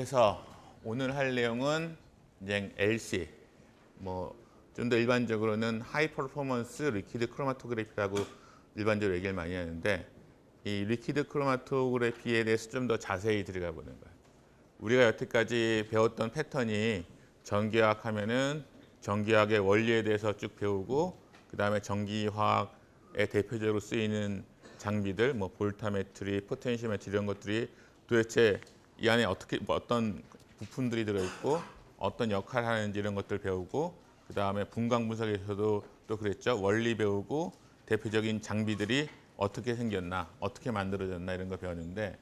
그래서 오늘 할 내용은 이제 LC, 좀 더 일반적으로는 하이 퍼포먼스 리퀴드 크로마토그래피라고 일반적으로 얘기를 많이 하는데, 이 리퀴드 크로마토그래피에 대해서 좀 더 자세히 들어가 보는 거예요. 우리가 여태까지 배웠던 패턴이 전기화학 하면은 전기화학의 원리에 대해서 쭉 배우고, 그 다음에 전기화학에 대표적으로 쓰이는 장비들, 볼타메트리, 포텐시오메트리 이런 것들이 도대체 이 안에 어떤 부품들이 들어있고 어떤 역할을 하는지 이런 것들 배우고, 그 다음에 분광 분석에서도 또 그랬죠. 원리 배우고 대표적인 장비들이 어떻게 생겼나, 어떻게 만들어졌나 이런 거 배웠는데,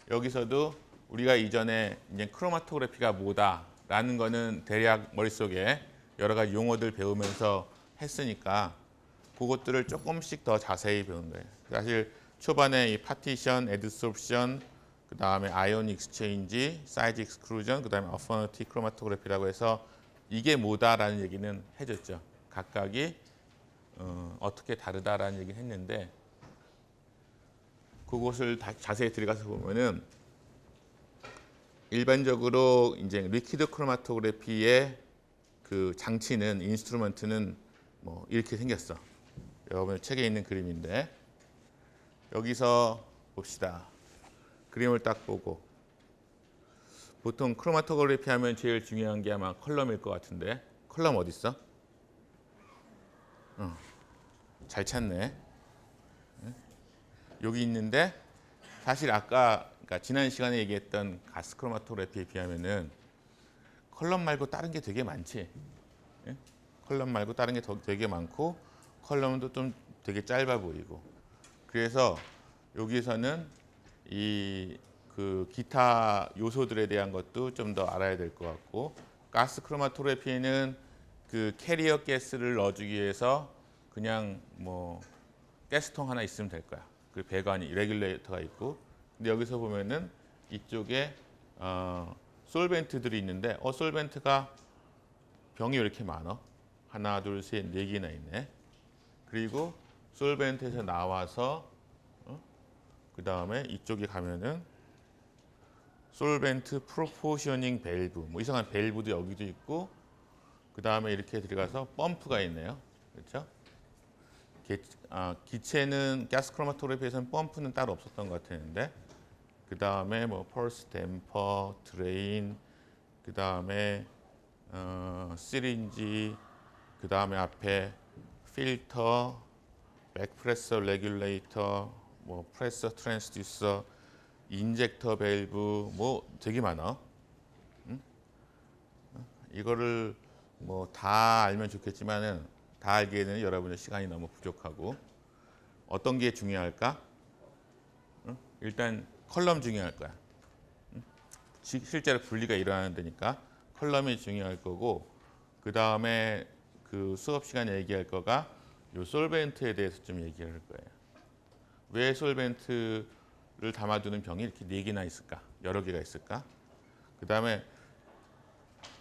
여기서도 우리가 이전에 이제 크로마토그래피가 뭐다라는 거는 대략 머릿속에 여러 가지 용어들 배우면서 했으니까 그것들을 조금씩 더 자세히 배운 거예요. 사실 초반에 이 파티션, 애드소프션, 그 다음에 아이온 익스체인지, 사이즈 익스크루전, 그 다음에 어퍼너티 크로마토그래피라고 해서 이게 뭐다라는 얘기는 해줬죠. 각각이 어떻게 다르다라는 얘기를 했는데, 그것을 자세히 들어가서 보면은 일반적으로 이제 리퀴드 크로마토그래피의 그 장치는, 인스트루먼트는 이렇게 생겼어. 여러분 책에 있는 그림인데, 여기서 봅시다. 그림을 딱 보고, 보통 크로마토그래피 하면 제일 중요한 게 아마 컬럼일 것 같은데, 컬럼 어디 있어? 잘 찾네. 여기 있는데, 사실 아까 그러니까 지난 시간에 얘기했던 가스 크로마토그래피에 비하면은 컬럼 말고 다른 게 되게 많지. 예? 컬럼 말고 다른 게 되게 많고, 컬럼도 좀 되게 짧아 보이고. 그래서 여기에서는 이 그 기타 요소들에 대한 것도 좀 더 알아야 될 것 같고, 가스 크로마토그래피는 그 캐리어 가스를 넣어주기 위해서 그냥 가스통 하나 있으면 될 거야. 그 배관이 레귤레이터가 있고, 근데 여기서 보면은 이쪽에 솔벤트들이 있는데, 솔벤트가 병이 왜 이렇게 많아? 하나, 둘, 셋, 네 개나 있네. 그리고 솔벤트에서 나와서 그 다음에 이쪽에 가면은 솔벤트 프로포셔닝 밸브, 이상한 밸브도 여기도 있고, 그 다음에 이렇게 들어가서 펌프가 있네요. 그렇죠? 기체는 가스 크로마토그래피에서는 펌프는 따로 없었던 것 같았는데, 그 다음에 펄스 댐퍼, 드레인, 그 다음에 시린지, 그 다음에 앞에 필터, 백프레서 레귤레이터, 프레서 트랜스듀서, 인젝터 밸브, 되게 많아. 이거를 다 알면 좋겠지만은 다 알기에는 여러분의 시간이 너무 부족하고, 어떤 게 중요할까? 일단 컬럼 중요할 거야. 실제로 분리가 일어나는 데니까 컬럼이 중요할 거고, 그 다음에 그 수업 시간에 얘기할 거가 요 솔벤트에 대해서 좀 얘기할 거예요. 왜 솔벤트를 담아두는 병이 이렇게 4개나 있을까? 여러 개가 있을까? 그 다음에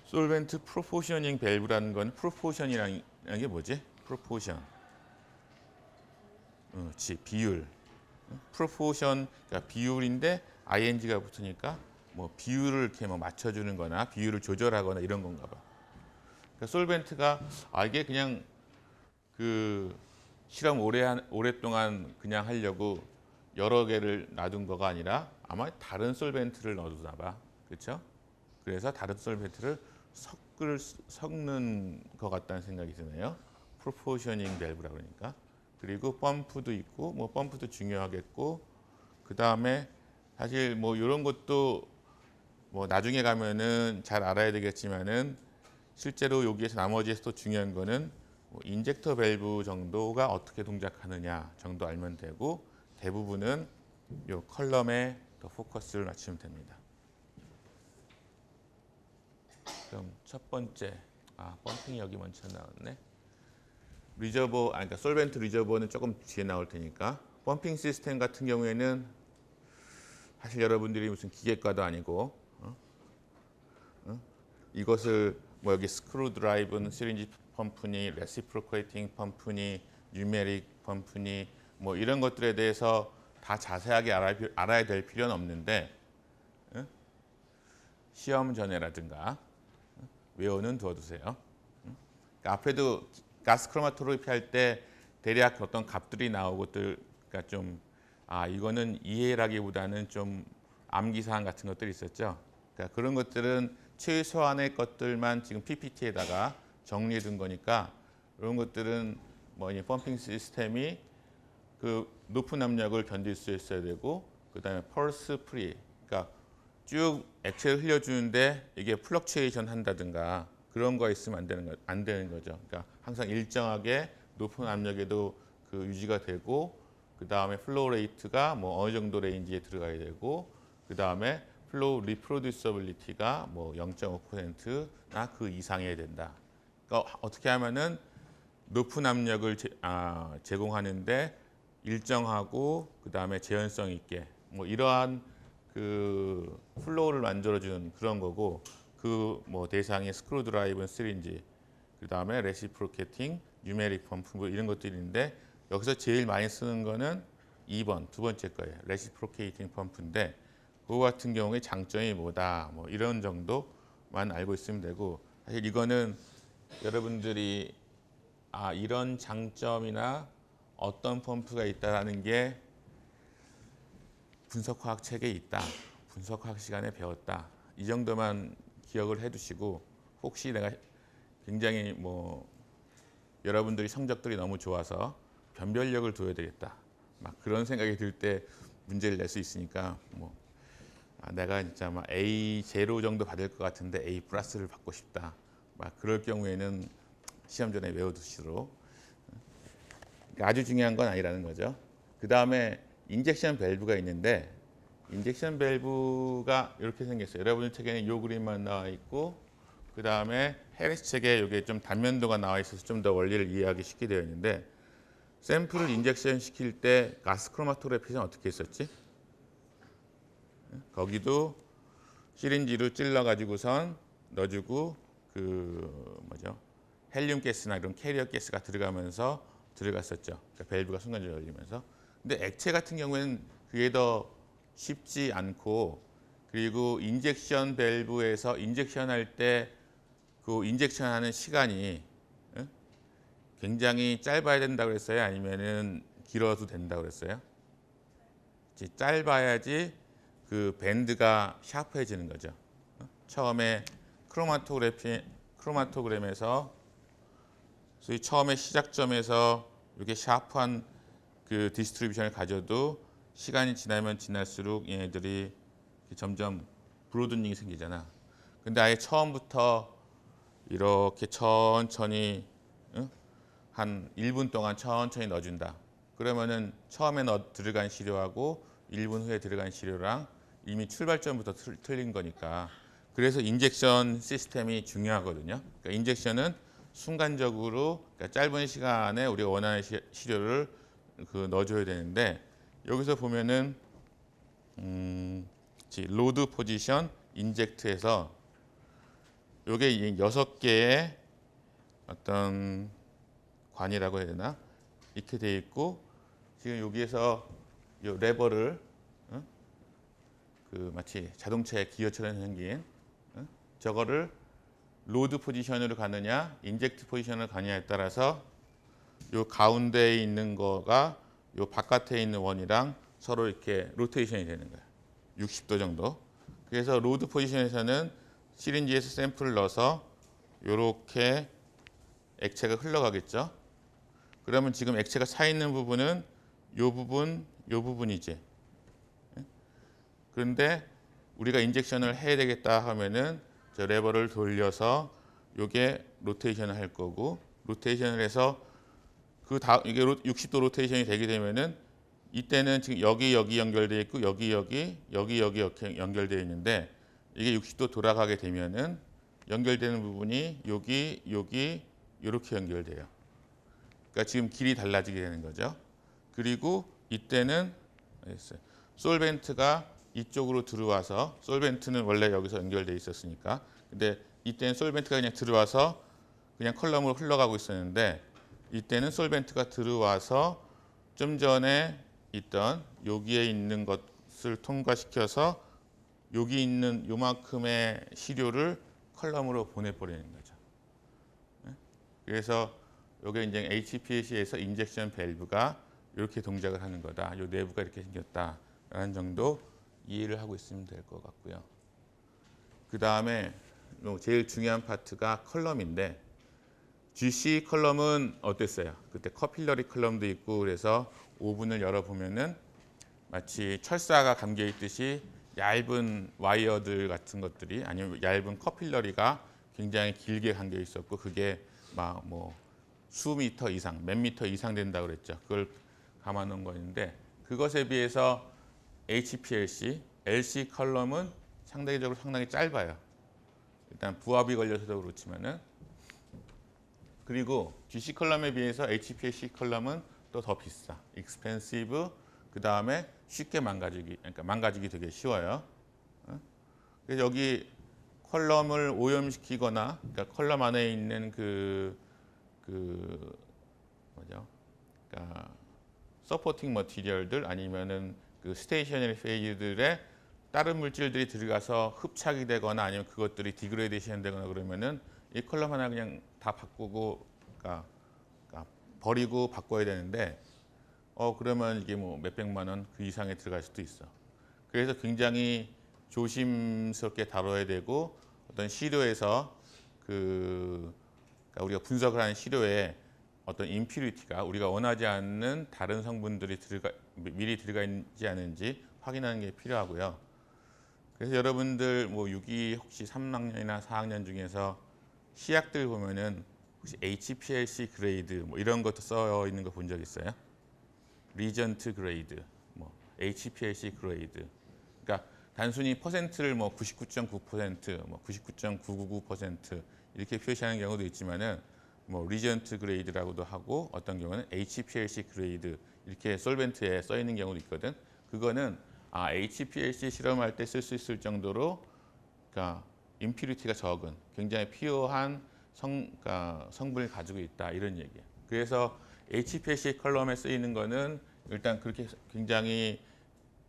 솔벤트 프로포셔닝 밸브라는 건, 프로포션이라는 게 뭐지? 프로포션. 비율. 프로포션, 그러니까 비율인데 ing가 붙으니까 비율을 이렇게 맞춰주는 거나 비율을 조절하거나 이런 건가 봐. 그러니까 솔벤트가 이게 그냥 그 실험 오랫동안 그냥 하려고 여러 개를 놔둔 거가 아니라 아마 다른 솔벤트를 넣어두나 봐. 그렇죠? 그래서 다른 솔벤트를 섞는 것 같다는 생각이 드네요. 프로포셔닝 밸브라고 그러니까. 그리고 펌프도 있고, 펌프도 중요하겠고, 그 다음에 사실 이런 것도 나중에 가면은 잘 알아야 되겠지만은, 실제로 여기에서 나머지에서 또 중요한 거는 인젝터 밸브 정도가 어떻게 동작하느냐 정도 알면 되고, 대부분은 이 컬럼에 더 포커스를 맞추면 됩니다. 그럼 첫 번째, 펌핑이 여기 먼저 나왔네. 리저버, 그러니까 솔벤트 리저버는 조금 뒤에 나올 테니까, 펌핑 시스템 같은 경우에는 사실 여러분들이 무슨 기계과도 아니고, 이것을 여기 스크루 드라이브는 시린지 펌프니, 레시프로케이팅 펌프니, 뉴메릭 펌프니, 이런 것들에 대해서 다 자세하게 알아야 될 필요는 없는데, 시험 전에라든가 외워는 두어두세요. 그러니까 앞에도 가스 크로마토그래피 할 때 대략 어떤 값들이 나오고 그러니까 좀 이거는 이해라기보다는 좀 암기 사항 같은 것들이 있었죠. 그러니까 그런 것들은 최소한의 것들만 지금 PPT에다가 정리해 둔 거니까 이런 것들은 뭐 이 펌핑 시스템이 그 높은 압력을 견딜 수 있어야 되고 그다음에 펄스 프리, 그러니까 쭉 액체를 흘려주는데 이게 플럭추에이션 한다든가 그런 거 있으면 안 되는 거죠. 그러니까 항상 일정하게 높은 압력에도 그 유지가 되고 그 다음에 플로우 레이트가 뭐 어느 정도 레인지에 들어가야 되고 그 다음에 플로우 리프로듀서빌리티가 뭐 0.5%나 그 이상이어야 된다. 그러니까 어떻게 하면은 높은 압력을 제공하는데 일정하고 그 다음에 재현성 있게 뭐 이러한 그 플로우를 만들어주는 그런 거고 그 뭐 대상이 스크루 드라이브는 시린지 그 다음에 레시프로케팅, 뉴메릭 펌프 뭐 이런 것들인데 여기서 제일 많이 쓰는 거는 2번 두 번째 거예요. 레시프로케이팅 펌프인데 그거 같은 경우에 장점이 뭐다 뭐 이런 정도만 알고 있으면 되고 사실 이거는 여러분들이 이런 장점이나 어떤 펌프가 있다라는 게 분석화학 책에 있다. 분석화학 시간에 배웠다. 이 정도만 기억을 해두시고 혹시 내가 굉장히 뭐 여러분들이 성적들이 너무 좋아서 변별력을 둬야 되겠다. 막 그런 생각이 들 때 문제를 낼 수 있으니까 뭐 내가 진짜 막 A 제로 정도 받을 것 같은데 A 플러스를 받고 싶다. 막 그럴 경우에는 시험 전에 외워두시도록. 그러니까 아주 중요한 건 아니라는 거죠. 그 다음에 인젝션 밸브가 있는데 인젝션 밸브가 이렇게 생겼어요. 여러분들 책에는 이 그림만 나와 있고 그 다음에 해리스 책에 이게 좀 단면도가 나와 있어서 좀 더 원리를 이해하기 쉽게 되어 있는데 샘플을 인젝션 시킬 때 가스 크로마토그래피는 어떻게 했었지? 거기도 시린지로 찔러 가지고선 넣어주고 그 뭐죠? 헬륨 가스나 이런 캐리어 가스가 들어가면서 들어갔었죠. 그러니까 밸브가 순간적으로 열리면서. 근데 액체 같은 경우에는 그게 더 쉽지 않고 그리고 인젝션 밸브에서 인젝션 할 때 그 인젝션 하는 시간이 굉장히 짧아야 된다고 그랬어요? 아니면은 길어도 된다고 그랬어요? 짧아야지 그 밴드가 샤프해지는 거죠. 처음에 크로마토그램에서 소위 처음에 시작점에서 이렇게 샤프한 그 디스트리뷰션을 가져도 시간이 지나면 지날수록 얘네들이 점점 브로드닝이 생기잖아. 근데 아예 처음부터 이렇게 천천히 한 1분 동안 천천히 넣어준다. 그러면은 처음에 들어간 시료하고 1분 후에 들어간 시료랑 이미 출발점부터 틀린 거니까. 그래서 인젝션 시스템이 중요하거든요. 그러니까 인젝션은 순간적으로 그러니까 짧은 시간에 우리가 원하는 시료를 넣어줘야 되는데 여기서 보면은 로드 포지션 인젝트에서 이게 6개의 어떤 관이라고 해야 되나 이렇게 돼 있고 지금 여기에서 이 레버를 그 마치 자동차의 기어처럼 생긴 저거를 로드 포지션으로 가느냐 인젝트 포지션으로 가느냐에 따라서 요 가운데에 있는 거가 요 바깥에 있는 원이랑 서로 이렇게 로테이션이 되는 거예요. 60도 정도. 그래서 로드 포지션에서는 시린지에서 샘플을 넣어서 이렇게 액체가 흘러가겠죠. 그러면 지금 액체가 차 있는 부분은 요 부분이지. 그런데 우리가 인젝션을 해야 되겠다 하면은 저 레버를 돌려서 요게 로테이션을 할 거고 로테이션을 해서 이게 60도 로테이션이 되게 되면은 이때는 지금 여기 연결되어 있고 여기 이렇게 연결되어 있는데 이게 60도 돌아가게 되면은 연결되는 부분이 여기 이렇게 연결돼요. 그러니까 지금 길이 달라지게 되는 거죠. 그리고 이때는 솔벤트가 이쪽으로 들어와서 솔벤트는 원래 여기서 연결돼 있었으니까 근데 이때는 솔벤트가 그냥 들어와서 그냥 컬럼으로 흘러가고 있었는데 이때는 솔벤트가 들어와서 좀 전에 있던 여기에 있는 것을 통과시켜서 여기 있는 요만큼의 시료를 컬럼으로 보내버리는 거죠. 그래서 이게 이제 HPLC에서 인젝션 밸브가 이렇게 동작을 하는 거다. 요 내부가 이렇게 생겼다라는 정도 이해를 하고 있으면 될 것 같고요. 그 다음에 제일 중요한 파트가 컬럼인데 GC 컬럼은 어땠어요? 그때 커필러리 컬럼도 있고 그래서 오븐을 열어보면은 마치 철사가 감겨 있듯이 얇은 와이어들 같은 것들이 아니면 얇은 커필러리가 굉장히 길게 감겨 있었고 그게 막 뭐 수미터 이상, 몇 미터 이상 된다고 그랬죠. 그걸 감아 놓은 거였는데 그것에 비해서 HPLC, LC 컬럼은 상당히 짧아요. 일단 부합이 걸려서도 그렇지만은 그리고 GC 컬럼에 비해서 HPLC 컬럼은 또 더 비싸. expensive. 그 다음에 쉽게 그러니까 망가지기 되게 쉬워요. 그래서 여기 컬럼을 오염시키거나, 그러니까 컬럼 안에 있는 그러니까 서포팅 머티리얼들 아니면은 그 스테이셔너리 페이즈들에 다른 물질들이 들어가서 흡착이 되거나 아니면 그것들이 디그레이데이션 되거나 그러면은 이 컬럼 하나 그냥 다 바꾸고, 그러니까 버리고 바꿔야 되는데, 그러면 이게 뭐 몇백만 원 그 이상에 들어갈 수도 있어. 그래서 굉장히 조심스럽게 다뤄야 되고 어떤 시료에서 그러니까 우리가 분석을 하는 시료에 어떤 임퓨리티가 우리가 원하지 않는 다른 성분들이 미리 들어가 있지 않은지 확인하는 게 필요하고요. 그래서 여러분들 뭐 6기 혹시 3학년이나 4학년 중에서 시약들 보면은 혹시 HPLC 그레이드 뭐 이런 것도 써 있는 거 본 적 있어요? 리전트 그레이드, 뭐 HPLC 그레이드. 그러니까 단순히 퍼센트를 뭐 99.9%, 뭐 99.999% 이렇게 표시하는 경우도 있지만은 뭐 리전트 그레이드라고도 하고 어떤 경우는 HPLC 그레이드 이렇게 솔벤트에 써 있는 경우도 있거든. 그거는 HPLC 실험할 때 쓸 수 있을 정도로 그러니까 임퓨리티가 적은 굉장히 피어한 그러니까 성분을 가지고 있다 이런 얘기예요. 그래서 HPLC 컬럼에 쓰이는 거는 일단 그렇게 굉장히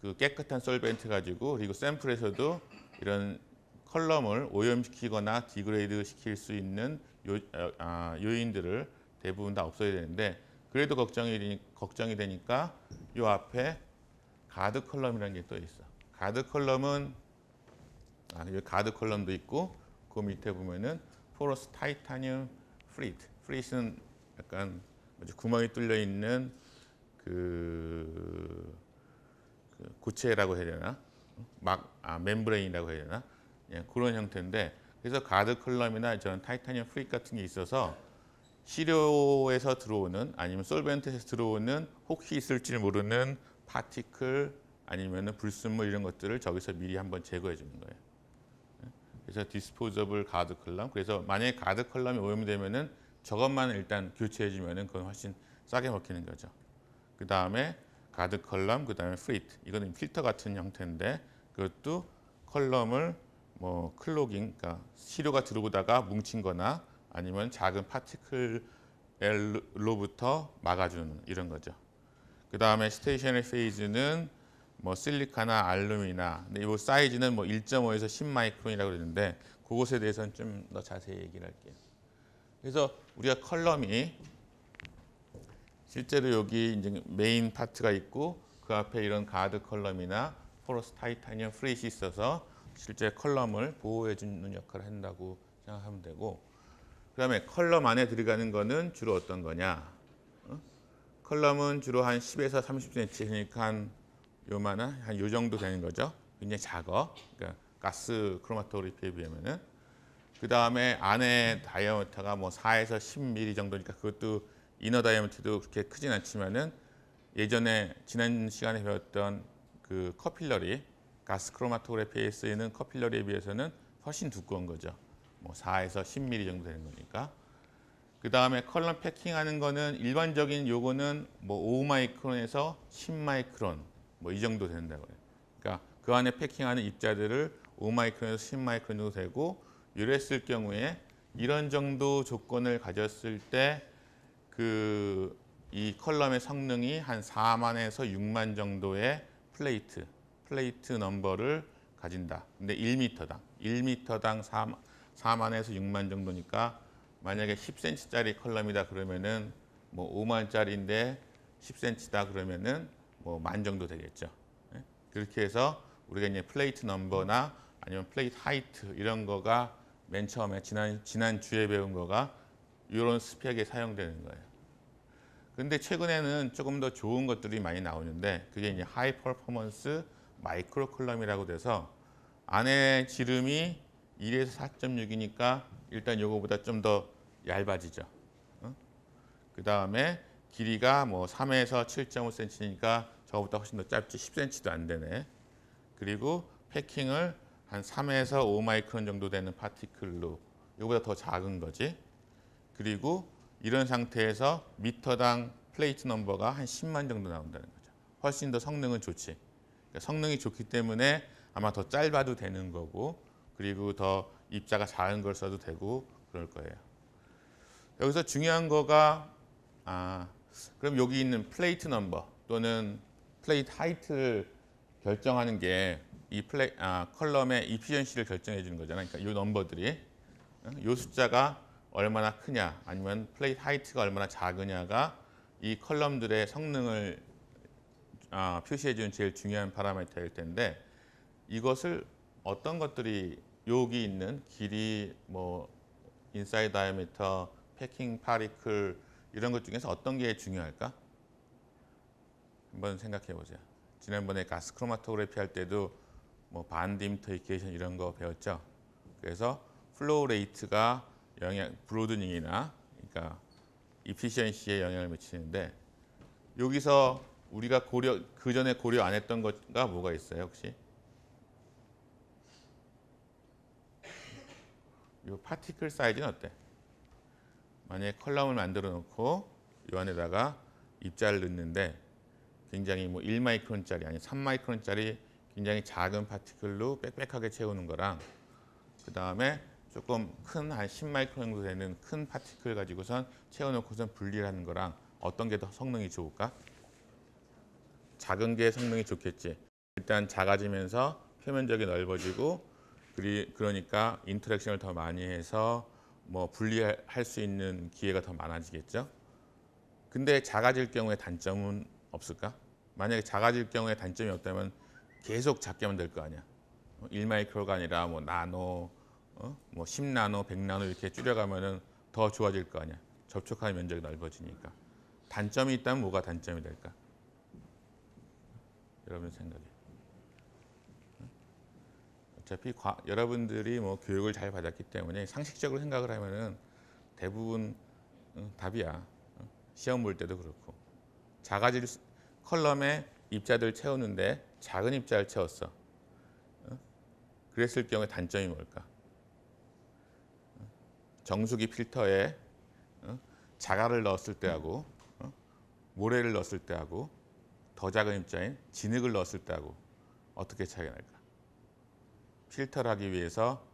그 깨끗한 솔벤트 가지고 그리고 샘플에서도 이런 컬럼을 오염시키거나 디그레이드 시킬 수 있는 요인들을 대부분 다 없어야 되는데 그래도 걱정이 되니까 요 앞에 가드 컬럼이라는 게 또 있어. 가드 컬럼은 여기 가드 컬럼도 있고 그 밑에 보면은 포러스 타이타늄 프리트. 프리트는 약간 구멍이 뚫려 있는 그 고체라고 해야 되나? 멤브레인이라고 해야 되나? 예, 그런 형태인데 그래서 가드 컬럼이나 저런 타이타늄 프리트 같은 게 있어서 시료에서 들어오는 아니면 솔벤트에서 들어오는 혹시 있을지 모르는 파티클 아니면은 불순물 이런 것들을 저기서 미리 한번 제거해 주는 거예요. 그래서 디스포저블 가드 컬럼. 그래서 만약에 가드 컬럼이 오염이 되면은 저것만 일단 교체해 주면은 그건 훨씬 싸게 먹히는 거죠. 그 다음에 가드 컬럼, 그 다음에 프리트. 이거는 필터 같은 형태인데 그것도 컬럼을 뭐 클로깅, 그러니까 시료가 들어오다가 뭉친거나 아니면 작은 파티클로부터 막아주는 이런 거죠. 그 다음에 스테이셔너리 페이즈는 뭐 실리카나 알루미나, 근데 이 사이즈는 뭐 1.5에서 10 마이크론이라고 그러는데 그것에 대해서는 좀 더 자세히 얘기를 할게요. 그래서 우리가 컬럼이 실제로 여기 이제 메인 파트가 있고 그 앞에 이런 가드 컬럼이나 포러스 타이타늄 프릿이 있어서 실제 컬럼을 보호해 주는 역할을 한다고 생각하면 되고 그다음에 컬럼 안에 들어가는 거는 주로 어떤 거냐? 컬럼은 주로 한 10에서 30cm 그러니까 요만한 한 요 정도 되는 거죠. 굉장히 작아. 그러니까 가스 크로마토그래피에 비하면은 그 다음에 안에 다이아미터가 뭐 4에서 10mm 정도니까 그것도 이너 다이아미터도 그렇게 크진 않지만은 예전에 지난 시간에 배웠던 그 커필러리 가스 크로마토그래피에 쓰이는 커필러리에 비해서는 훨씬 두꺼운 거죠. 뭐 4에서 10mm 정도 되는 거니까. 그 다음에 컬럼 패킹하는 거는 일반적인 요거는 뭐 5마이크론에서 10마이크론 뭐 이 정도 된다고 해요. 그러니까 그 안에 패킹하는 입자들을 5마이크론에서 10마이크론 정도 되고 이랬을 경우에 이런 정도 조건을 가졌을 때 그 이 컬럼의 성능이 한 4만에서 6만 정도의 플레이트 넘버를 가진다. 근데 1m당 4만에서 6만 정도니까 만약에 10cm짜리 컬럼이다 그러면은 뭐 5만짜리인데 10cm다 그러면은 뭐 만 정도 되겠죠. 예? 그렇게 해서 우리가 이제 플레이트 넘버나 아니면 플레이트 하이트 이런 거가 맨 처음에 지난 주에 배운 거가 이런 스펙에 사용되는 거예요. 근데 최근에는 조금 더 좋은 것들이 많이 나오는데 그게 이제 하이 퍼포먼스 마이크로 컬럼이라고 돼서 안에 지름이 1에서 4.6이니까 일단 요거보다 좀 더 얇아지죠. 그 다음에 길이가 뭐 3에서 7.5cm니까 저거보다 훨씬 더 짧지 10cm도 안 되네. 그리고 패킹을 한 3에서 5마이크론 정도 되는 파티클로 이거보다 더 작은 거지. 그리고 이런 상태에서 미터당 플레이트 넘버가 한 10만 정도 나온다는 거죠. 훨씬 더 성능은 좋지. 그러니까 성능이 좋기 때문에 아마 더 짧아도 되는 거고 그리고 더 입자가 작은 걸 써도 되고 그럴 거예요. 여기서 중요한 거가 그럼 여기 있는 플레이트 넘버 또는 플레이트 하이트를 결정하는 게 이 컬럼의 이피션시를 결정해 주는 거잖아요. 그러니까 이 넘버들이 이 숫자가 얼마나 크냐 아니면 플레이트 하이트가 얼마나 작으냐가 이 컬럼들의 성능을 표시해 주는 제일 중요한 파라미터일 텐데 이것을 어떤 것들이 여기 있는 길이 뭐 인사이드 다이아미터, 패킹 파리클 이런 것 중에서 어떤 게 중요할까? 한번 생각해 보세요. 지난번에 가스 크로마토그래피 할 때도 뭐 반디미터 이퀘이션 이런 거 배웠죠. 그래서 플로우 레이트가 브로드닝이나 그러니까 이피션시에 영향을 미치는데 여기서 우리가 그 전에 고려 안 했던 것가 뭐가 있어요, 혹시? 이 파티클 사이즈는 어때? 만약에 컬럼을 만들어 놓고 이 안에다가 입자를 넣는데 굉장히 뭐 1마이크론짜리 아니 3마이크론짜리 굉장히 작은 파티클로 빽빽하게 채우는 거랑 그 다음에 조금 큰 한 10마이크론 정도 되는 큰 파티클 가지고선 채워놓고선 분리를 하는 거랑 어떤 게 더 성능이 좋을까? 작은 게 성능이 좋겠지. 일단 작아지면서 표면적이 넓어지고 그러니까 인터랙션을 더 많이 해서 뭐 분리할 수 있는 기회가 더 많아지겠죠. 근데 작아질 경우에 단점은 없을까? 만약에 작아질 경우에 단점이 없다면 계속 작게 만들 거 아니야. 1마이크로가 아니라 뭐 나노, 뭐 10나노, 100나노 이렇게 줄여가면은 더 좋아질 거 아니야. 접촉하는 면적이 넓어지니까. 단점이 있다면 뭐가 단점이 될까? 여러분 생각에. 어차피 여러분들이 뭐 교육을 잘 받았기 때문에 상식적으로 생각을 하면은 대부분 답이야. 시험 볼 때도 그렇고. 작아질 컬럼에 입자들 채우는데 작은 입자를 채웠어. 그랬을 경우에 단점이 뭘까? 정수기 필터에 자갈을 넣었을 때하고 모래를 넣었을 때하고 더 작은 입자인 진흙을 넣었을 때하고 어떻게 차이가 날까? 필터를 하기 위해서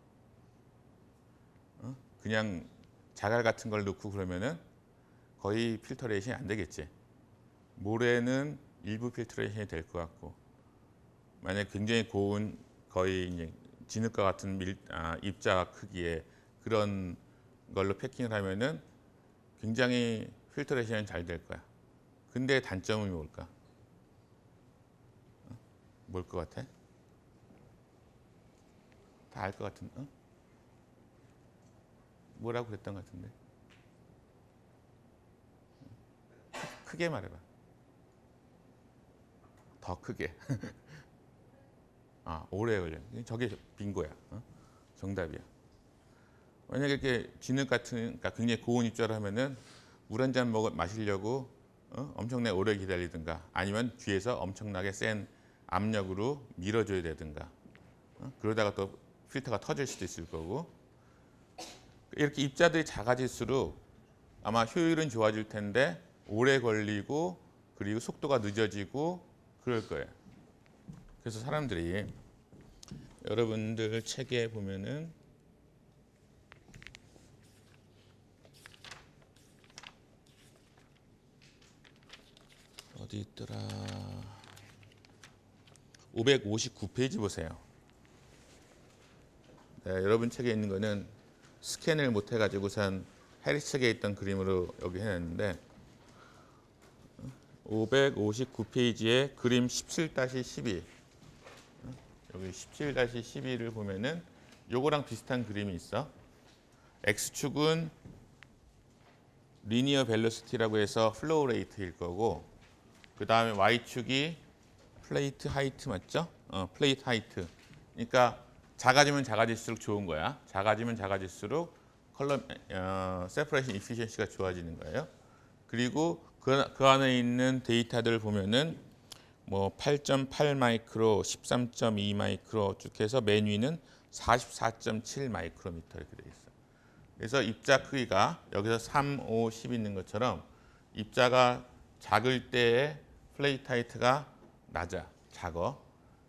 그냥 자갈 같은 걸 넣고 그러면은 거의 필터레이션이 안 되겠지. 모래는 일부 필터레이션이 될 것 같고 만약 굉장히 고운 거의 이제 진흙과 같은 입자 크기의 그런 걸로 패킹을 하면은 굉장히 필터레이션이 잘 될 거야. 근데 단점은 뭘까? 뭘 것 같아? 다 알 것 같은, 뭐라고 그랬던 것 같은데? 크게 말해봐. 더 크게. 오래 걸려. 저게 빙고야. 정답이야. 만약에 이렇게 진흙 같은, 그러니까 굉장히 고운 입자를 하면은 물 한 잔 마시려고 엄청나게 오래 기다리든가 아니면 뒤에서 엄청나게 센 압력으로 밀어줘야 되든가 그러다가 또 필터가 터질 수도 있을 거고 이렇게 입자들이 작아질수록 아마 효율은 좋아질 텐데 오래 걸리고 그리고 속도가 늦어지고 그럴 거예요. 그래서 사람들이 여러분들 책에 보면은 어디 있더라 559페이지 보세요. 여러분 책에 있는 거는 스캔을 못 해가지고선 해리 책에 있던 그림으로 여기 해놨는데 559페이지에 그림 17-12 여기 17-12를 보면은 요거랑 비슷한 그림이 있어. X축은 리니어 벨로시티라고 해서 플로우 레이트일 거고, 그 다음에 Y축이 플레이트 하이트 맞죠? 플레이트 하이트. 그러니까 작아지면 작아질수록 좋은 거야. 작아지면 작아질수록 세퍼레이션 이피션시가 좋아지는 거예요. 그리고 그 안에 있는 데이터들을 보면은 뭐 8.8 마이크로, 13.2 마이크로 쭉 해서 맨 위는 44.7 마이크로미터 이렇게 돼 있어. 그래서 입자 크기가 여기서 3, 5, 10 있는 것처럼 입자가 작을 때의 플레이트 하이트가 낮아, 작어.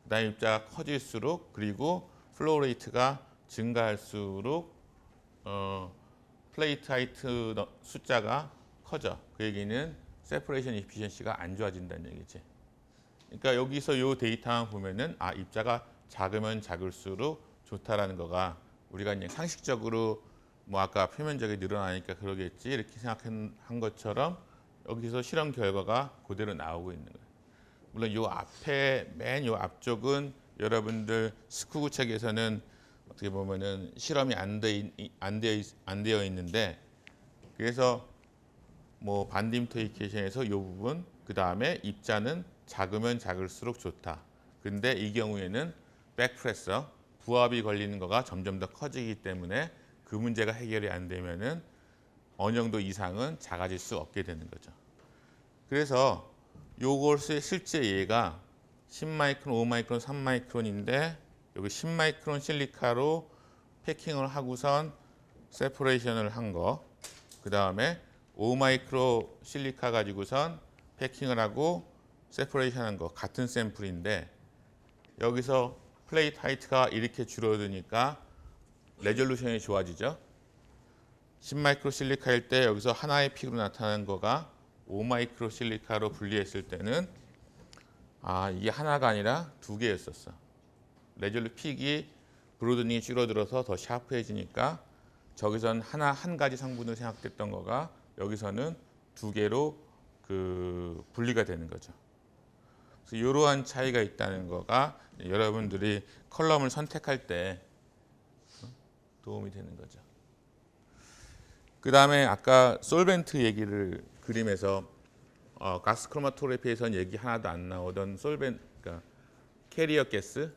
그다음에 입자가 커질수록 그리고 플로우 레이트가 증가할수록 플레이트 하이트 숫자가 커져. 그 얘기는 세퍼레이션 이피션시가 안 좋아진다는 얘기지. 그러니까 여기서 이 데이터만 보면은 입자가 작으면 작을수록 좋다라는 거가 우리가 그냥 상식적으로 뭐 아까 표면적이 늘어나니까 그러겠지 이렇게 생각한 것처럼 여기서 실험 결과가 그대로 나오고 있는 거예요. 물론 요 앞에 맨 요 앞쪽은 여러분들 스쿠구 책에서는 어떻게 보면은 실험이 안 되어 있는데, 그래서 뭐 반dim토이케이션에서 요 부분, 그 다음에 입자는 작으면 작을수록 좋다. 근데 이 경우에는 백프레서 부압이 걸리는 거가 점점 더 커지기 때문에 그 문제가 해결이 안 되면은 어느 정도 이상은 작아질 수 없게 되는 거죠. 그래서 요것의 실제 예가 10마이크론, 5마이크론, 3마이크론인데 여기 10마이크론 실리카로 패킹을 하고선 세퍼레이션을 한 거, 그 다음에 5마이크로 실리카 가지고선 패킹을 하고 세퍼레이션 한 거 같은 샘플인데 여기서 플레이트 하이트가 이렇게 줄어드니까 레졸루션이 좋아지죠. 10마이크로 실리카일 때 여기서 하나의 픽으로 나타나는 거가 5마이크로 실리카로 분리했을 때는 이게 하나가 아니라 두 개였었어. 레졸루 픽이 브로드닝이 줄어들어서 더 샤프해지니까 저기선 한 가지 성분으로 생각됐던 거가 여기서는 두 개로 분리가 되는 거죠. 그래서 이러한 차이가 있다는 거가 여러분들이 컬럼을 선택할 때 도움이 되는 거죠. 그 다음에 아까 솔벤트 얘기를 그림에서 가스 크로마토그래피에서는 얘기 하나도 안 나오던 솔벤트, 그러니까 캐리어 가스,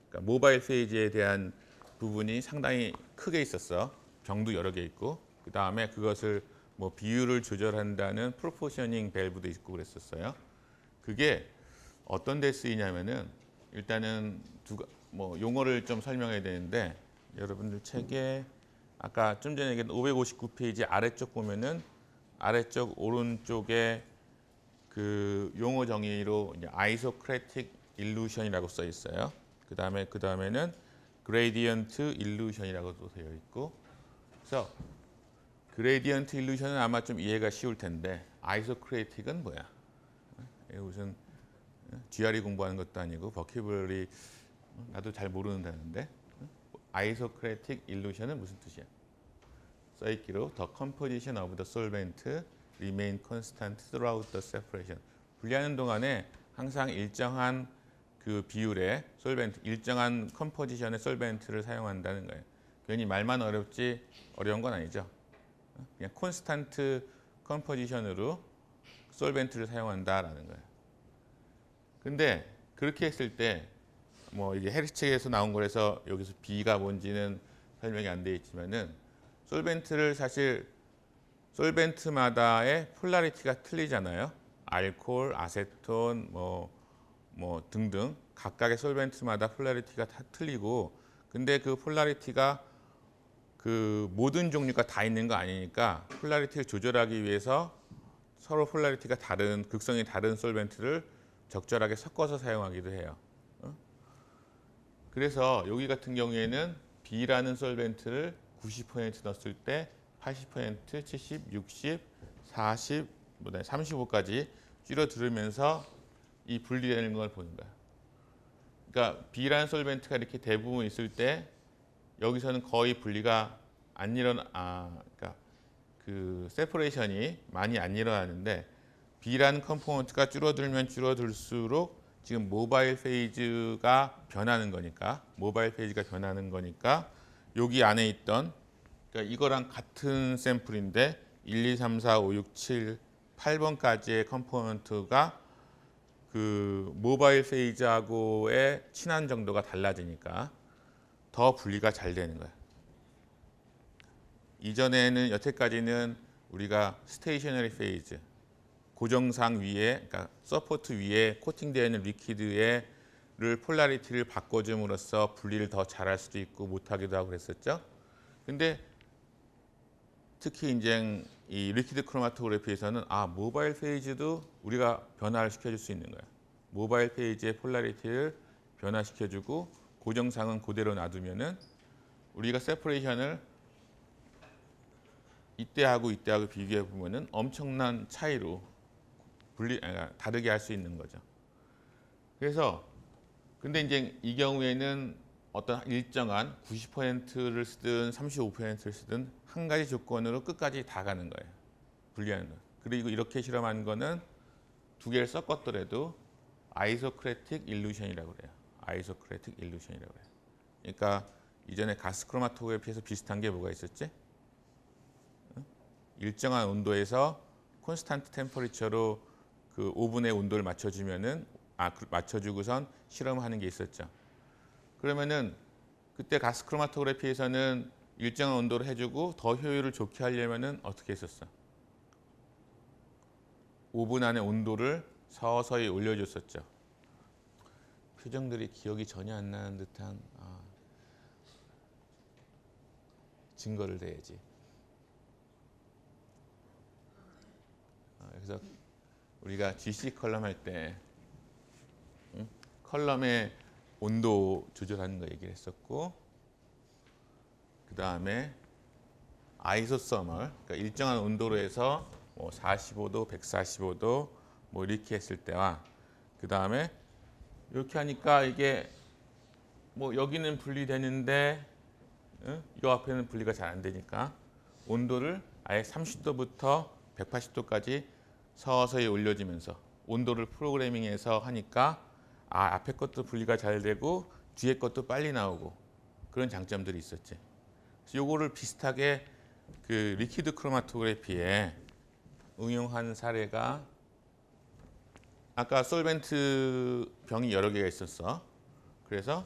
그러니까 모바일 페이지에 대한 부분이 상당히 크게 있었어. 병도 여러 개 있고, 그 다음에 그것을 뭐 비율을 조절한다는 프로포셔닝 밸브도 있고 그랬었어요. 그게 어떤 데 쓰이냐면은 일단은 뭐 용어를 좀 설명해야 되는데 여러분들 책에 아까 좀 전에 얘기했던 559페이지 아래쪽 보면은 아래쪽 오른쪽에 그 용어 정의로 이제 아이소크레틱 일루션이라고 써 있어요. 그 다음에는 그레디언트 일루션이라고도 되어 있고, 그래서 그레디언트 일루션은 아마 좀 이해가 쉬울 텐데 아이소크레틱은 뭐야? 무슨 GRE 공부하는 것도 아니고 버큐블러리 나도 잘 모르는 단어인데 아이소크레틱 일루션은 무슨 뜻이야? 써있기로 The composition of the solvent remain constant throughout the separation. 분리하는 동안에 항상 일정한 그 비율의 솔벤트, 일정한 컴포지션의 솔벤트를 사용한다는 거예요. 괜히 말만 어렵지 어려운 건 아니죠. 그냥 콘스탄트 컴포지션으로 솔벤트를 사용한다라는 거예요. 근데 그렇게 했을 때 뭐 이게 해리 책에서 나온 거라서 여기서 B가 뭔지는 설명이 안 돼 있지만은 솔벤트를 사실 솔벤트마다의 폴라리티가 틀리잖아요. 알코올, 아세톤, 뭐 등등 각각의 솔벤트마다 폴라리티가 다 틀리고, 근데 그 폴라리티가 그 모든 종류가 다 있는 거 아니니까 폴라리티를 조절하기 위해서 서로 폴라리티가 다른 극성이 다른 솔벤트를 적절하게 섞어서 사용하기도 해요. 그래서 여기 같은 경우에는 B라는 솔벤트를 90% 넣었을 때 80%, 70, 60, 40, 35까지 줄어들으면서 이 분리되는 걸 보는 거야. 그러니까 B라는 솔벤트가 이렇게 대부분 있을 때 여기서는 거의 분리가 안 그러니까 그 세퍼레이션이 많이 안 일어나는데 B라는 컴포넌트가 줄어들면 줄어들수록 지금 모바일 페이지가 변하는 거니까 여기 안에 있던 그러니까 이거랑 같은 샘플인데 1, 2, 3, 4, 5, 6, 7, 8번까지의 컴포넌트가 그 모바일 페이지하고의 친한 정도가 달라지니까 더 분리가 잘 되는 거예요. 이전에는 여태까지는 우리가 스테이셔너리 페이즈 고정상 위에 그러니까 서포트 위에 코팅되어 있는 리퀴드를 폴라리티를 바꿔줌으로써 분리를 더 잘할 수도 있고 못하기도 하고 그랬었죠. 근데 특히 이제 이 리퀴드 크로마토그래피에서는 모바일 페이지도 우리가 변화를 시켜줄 수 있는 거예요. 모바일 페이지의 폴라리티를 변화시켜주고 고정상은 그대로 놔두면은 우리가 세퍼레이션을 이때하고 비교해 보면은 엄청난 차이로 다르게 할 수 있는 거죠. 그래서 근데 이제 이 경우에는 어떤 일정한 90%를 쓰든 35%를 쓰든 한 가지 조건으로 끝까지 다 가는 거예요. 분리하는 거. 그리고 이렇게 실험한 거는 두 개를 섞었더라도 아이소크레틱 일루션이라고 그래요. 아이소크레틱 일루션이라고 그래요. 그러니까 이전에 가스 크로마토그래피에서 비슷한 게 뭐가 있었지? 일정한 온도에서 콘스탄트 템퍼리처로 그 오븐의 온도를 맞춰주면은 맞춰주고선 실험하는 게 있었죠. 그러면은 그때 가스 크로마토그래피에서는 일정한 온도로 해주고 더 효율을 좋게 하려면은 어떻게 했었어? 오븐 안의 온도를 서서히 올려줬었죠. 표정들이 기억이 전혀 안 나는 듯한 증거를 대야지. 그래서 우리가 GC 컬럼 할 때 컬럼의 온도 조절하는 거 얘기를 했었고 그 다음에 아이소서멀 그러니까 일정한 온도로 해서 뭐 45도, 145도 뭐 이렇게 했을 때와 그 다음에 이렇게 하니까 이게 뭐 여기는 분리되는데 이 앞에는 분리가 잘 안 되니까 온도를 아예 30도부터 180도까지 서서히 올려지면서 온도를 프로그래밍해서 하니까 앞에 것도 분리가 잘 되고 뒤에 것도 빨리 나오고 그런 장점들이 있었지. 그래서 요거를 비슷하게 그 리퀴드 크로마토그래피에 응용한 사례가 아까 솔벤트 병이 여러 개가 있었어. 그래서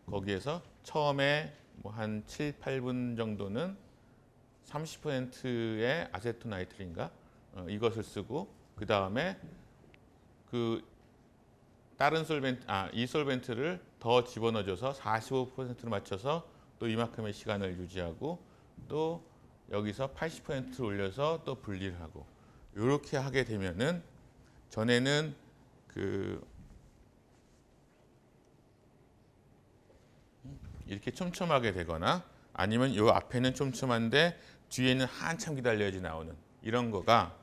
거기에서 처음에 뭐 한 7, 8분 정도는 30%의 아세토나이트린가 이것을 쓰고 그 다음에 그 다른 솔벤트 이 솔벤트를 더 집어넣어줘서 45%로 맞춰서 또 이만큼의 시간을 유지하고 또 여기서 80%를 올려서 또 분리를 하고 이렇게 하게 되면은 전에는 그 이렇게 촘촘하게 되거나 아니면 요 앞에는 촘촘한데 뒤에는 한참 기다려야지 나오는 이런 거가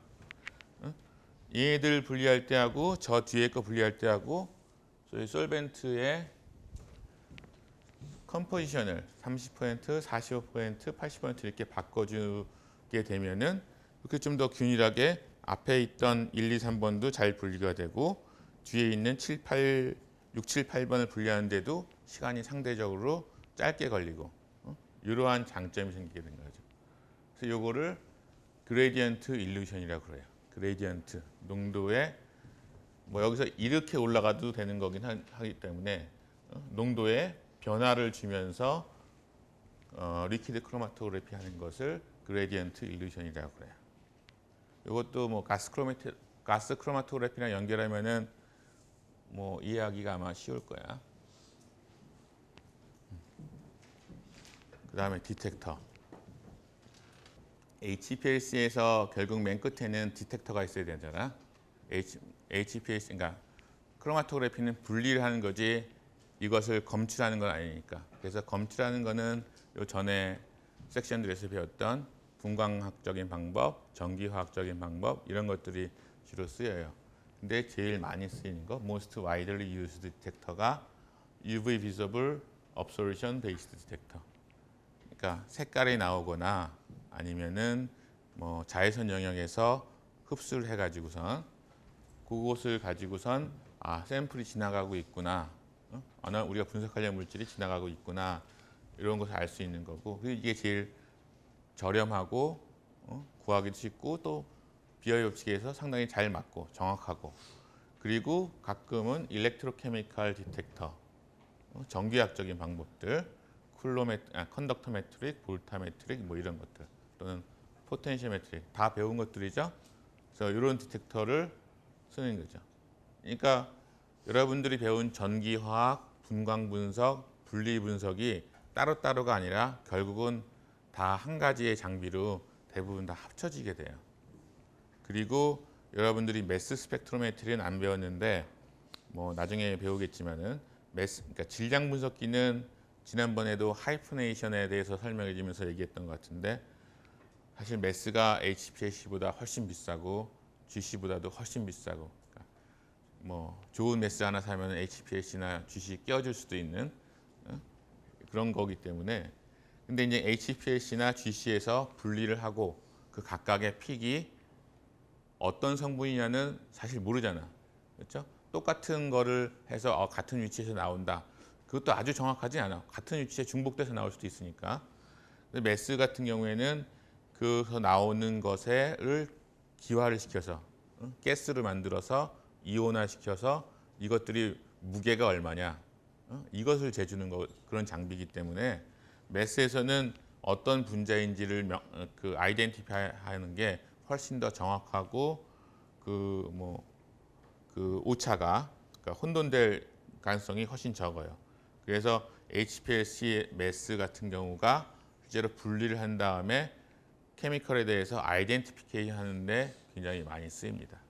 얘들 분리할 때하고 저 뒤에 거 분리할 때하고 저희 솔벤트의 컴포지션을 30%, 45%, 80% 이렇게 바꿔주게 되면은 이렇게 좀 더 균일하게 앞에 있던 1, 2, 3번도 잘 분리가 되고 뒤에 있는 7, 8, 6, 7, 8번을 분리하는데도 시간이 상대적으로 짧게 걸리고 이러한 장점이 생기게 된 거죠. 그래서 요거를 그레디언트 일루션이라고 그래요. 그레디언트 농도의 뭐 여기서 이렇게 올라가도 되는 거긴 하기 때문에 농도의 변화를 주면서 리퀴드 크로마토그래피 하는 것을 그레디언트 일루션이라고 그래요. 이것도 뭐 가스 크로마토그래피랑 연결하면은 뭐 이해하기가 아마 쉬울 거야. 그 다음에 디텍터. HPLC에서 결국 맨 끝에는 디텍터가 있어야 되잖아. HPLC, 그러니까 크로마토그래피는 분리를 하는 거지 이것을 검출하는 건 아니니까. 그래서 검출하는 거는 요 전에 섹션들에서 배웠던 분광학적인 방법, 전기화학적인 방법 이런 것들이 주로 쓰여요. 근데 제일 많이 쓰이는 거, most widely used detector가 UV visible absorption based detector. 그러니까 색깔이 나오거나 아니면은 뭐 자외선 영역에서 흡수를 해가지고선 그것을 가지고선 샘플이 지나가고 있구나, 우리가 분석하려는 물질이 지나가고 있구나, 이런 것을 알 수 있는 거고, 이게 제일 저렴하고 구하기도 쉽고 또 비어 법칙에서 상당히 잘 맞고 정확하고, 그리고 가끔은 일렉트로케미컬 디텍터, 전기학적인 방법들, 컨덕터 매트릭, 볼타 매트릭 뭐 이런 것들, 또는 포텐셜 매트릭 다 배운 것들이죠. 그래서 이런 디텍터를 쓰는 거죠. 그러니까 여러분들이 배운 전기화학, 분광분석, 분리분석이 따로따로가 아니라 결국은 다 한 가지의 장비로 대부분 다 합쳐지게 돼요. 그리고 여러분들이 매스 스펙트로메트리는 안 배웠는데 뭐 나중에 배우겠지만은 그러니까 질량 분석기는 지난번에도 하이프네이션에 대해서 설명해 주면서 얘기했던 것 같은데, 사실 매스가 HPLC보다 훨씬 비싸고 GC보다도 훨씬 비싸고, 그러니까 뭐 좋은 매스 하나 사면 HPLC나 GC 끼워줄 수도 있는 그런 거기 때문에, 근데 이제 HPLC나 GC에서 분리를 하고 그 각각의 픽이 어떤 성분이냐는 사실 모르잖아. 그렇죠? 똑같은 거를 해서 같은 위치에서 나온다. 그것도 아주 정확하지 않아. 같은 위치에 중복돼서 나올 수도 있으니까. 근데 매스 같은 경우에는 그서 나오는 것을 기화를 시켜서 가스를 만들어서 이온화 시켜서 이것들이 무게가 얼마냐, 이것을 재주는 그런 장비이기 때문에 매스에서는 어떤 분자인지를 그 아이덴티파이하는 게 훨씬 더 정확하고 그 오차가, 그러니까 혼돈될 가능성이 훨씬 적어요. 그래서 HPLC 매스 같은 경우가 실제로 분리를 한 다음에 케미컬에 대해서 아이덴티피케이션 하는데 굉장히 많이 쓰입니다.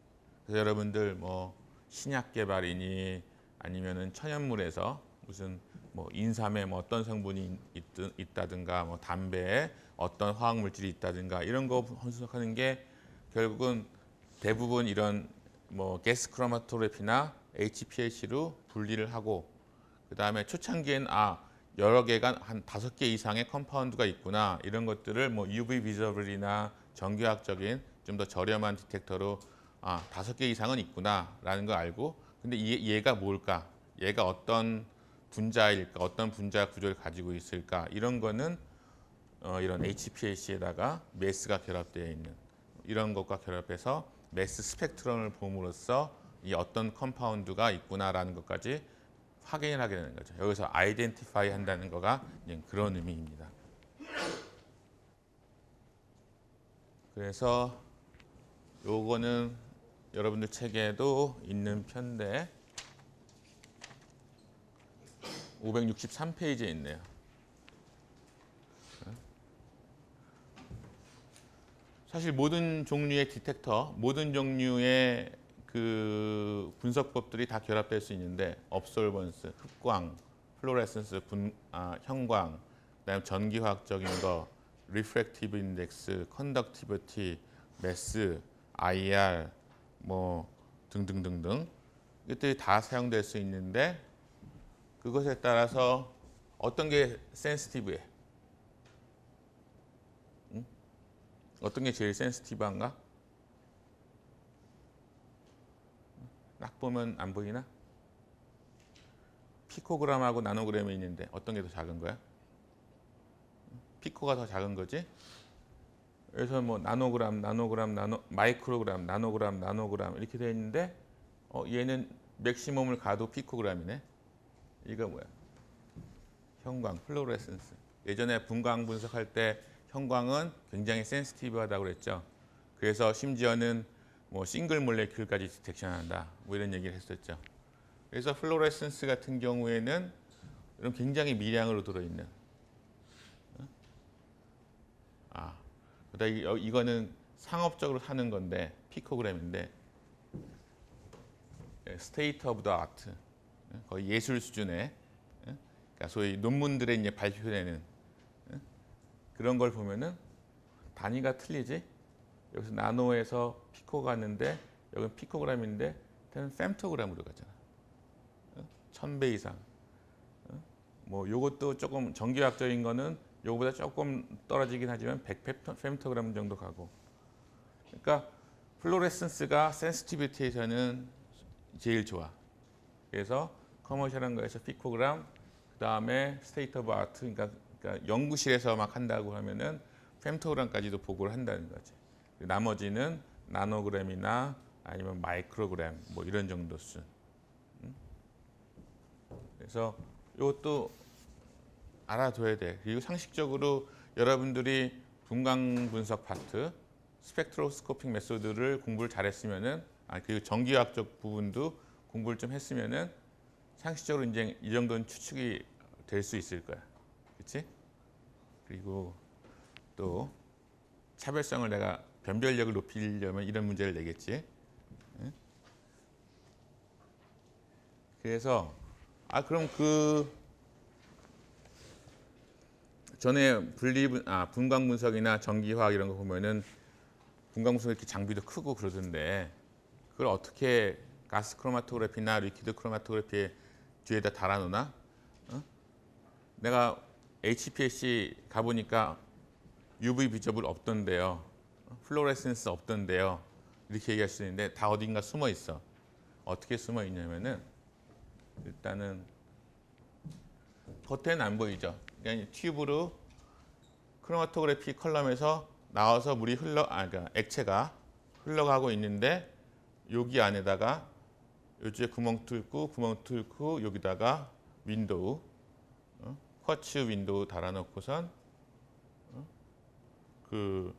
그래서 여러분들 뭐 신약 개발이니 아니면은 천연물에서 무슨 뭐 인삼에 뭐 어떤 성분이 있다든가, 뭐 담배에 어떤 화학 물질이 있다든가, 이런 거 분석하는 게 결국은 대부분 이런 뭐 가스 크로마토그래피나 HPLC로 분리를 하고, 그 다음에 초창기엔 여러 개가 한 5개 이상의 컴파운드가 있구나, 이런 것들을 뭐 UV 비저블이나 전기화학적인 좀 더 저렴한 디텍터로 5개 이상은 있구나라는 걸 알고, 근데 얘가 뭘까? 얘가 어떤 분자일까? 어떤 분자 구조를 가지고 있을까? 이런 거는 이런 HPLC에다가 매스가 결합되어 있는 이런 것과 결합해서 매스 스펙트럼을 봄으로써 이 어떤 컴파운드가 있구나라는 것까지 확인을 하게 되는 거죠. 여기서 아이덴티파이 한다는 거가 그런 의미입니다. 그래서 요거는 여러분들 책에도 있는 편인데 563페이지에 있네요. 사실 모든 종류의 디텍터, 모든 종류의 그 분석법들이 다 결합될 수 있는데, 업솔번스, 흑광, 플로레센스, 형광, 그다음에 전기화학적인 거, 리프렉티브 인덱스, 컨덕티비티, 매스, IR 뭐 등등등등, 이것들이 다 사용될 수 있는데, 그것에 따라서 어떤 게 센시티브해? 어떤 게 제일 센시티브한가? 딱 보면 안 보이나? 피코그램하고 나노그램이 있는데 어떤 게 더 작은 거야? 피코가 더 작은 거지? 그래서 뭐 나노그램, 마이크로그램, 나노그램 이렇게 되어 있는데 얘는 맥시멈을 가도 피코그램이네. 이거 뭐야? 형광, 플로레센스. 예전에 분광 분석할 때 형광은 굉장히 센시티브하다고 그랬죠. 그래서 심지어는 뭐 싱글 몰레큘까지 디텍션한다, 뭐 이런 얘기를 했었죠. 그래서 플로레센스 같은 경우에는 이런 굉장히 미량으로 들어있는, 이거는 상업적으로 사는 건데 피코그램인데, 스테이트 오브 더 아트, 거의 예술 수준의, 그러니까 소위 논문들에 이제 발표되는 그런 걸 보면은 단위가 틀리지. 여기서 나노에서 피코가 갔는데 여기는 피코그램인데 걔는 femtogram으로 가잖아. 1000배 이상. 뭐 요것도 조금 전기학적인 거는 요거보다 조금 떨어지긴 하지만 100 femtogram 정도 가고. 그러니까 플로레센스가 센시티비티에서는 제일 좋아. 그래서 커머셜한 거에서 피코그램, 그다음에 스테이트 오브 아트, 그러니까 연구실에서 막 한다고 하면은 femtogram까지도 보고를 한다는 거지. 나머지는 나노그램이나 아니면 마이크로그램 뭐 이런 정도 수. 그래서 이것도 알아둬야 돼. 그리고 상식적으로 여러분들이 분광 분석 파트, 스펙트로스코픽 메소드를 공부를 잘했으면은, 그리고 전기화학적 부분도 공부를 좀 했으면은 상식적으로 이제 이 정도는 추측이 될 수 있을 거야. 그렇지? 그리고 또 차별성을 내가 변별력을 높이려면 이런 문제를 내겠지. 응? 그래서 그럼 그 전에 분광 분석이나 전기화학 이런 거 보면은 분광 분석 이렇게 장비도 크고 그러던데 그걸 어떻게 가스 크로마토그래피나 리퀴드 크로마토그래피에 뒤에다 달아놓나? 어? 내가 HPLC 가보니까 UV 비저블 없던데요. 플로레센스 없던데요. 이렇게 얘기할 수 있는데 다 어딘가 숨어 있어. 어떻게 숨어 있냐면은 일단은 겉에는 안 보이죠. 그냥 튜브로 크로마토그래피 컬럼에서 나와서 물이 그러니까 액체가 흘러가고 있는데 여기 안에다가 요쪽에 구멍 뚫고 여기다가 윈도우, 쿼츠 윈도우 달아놓고선 그러니까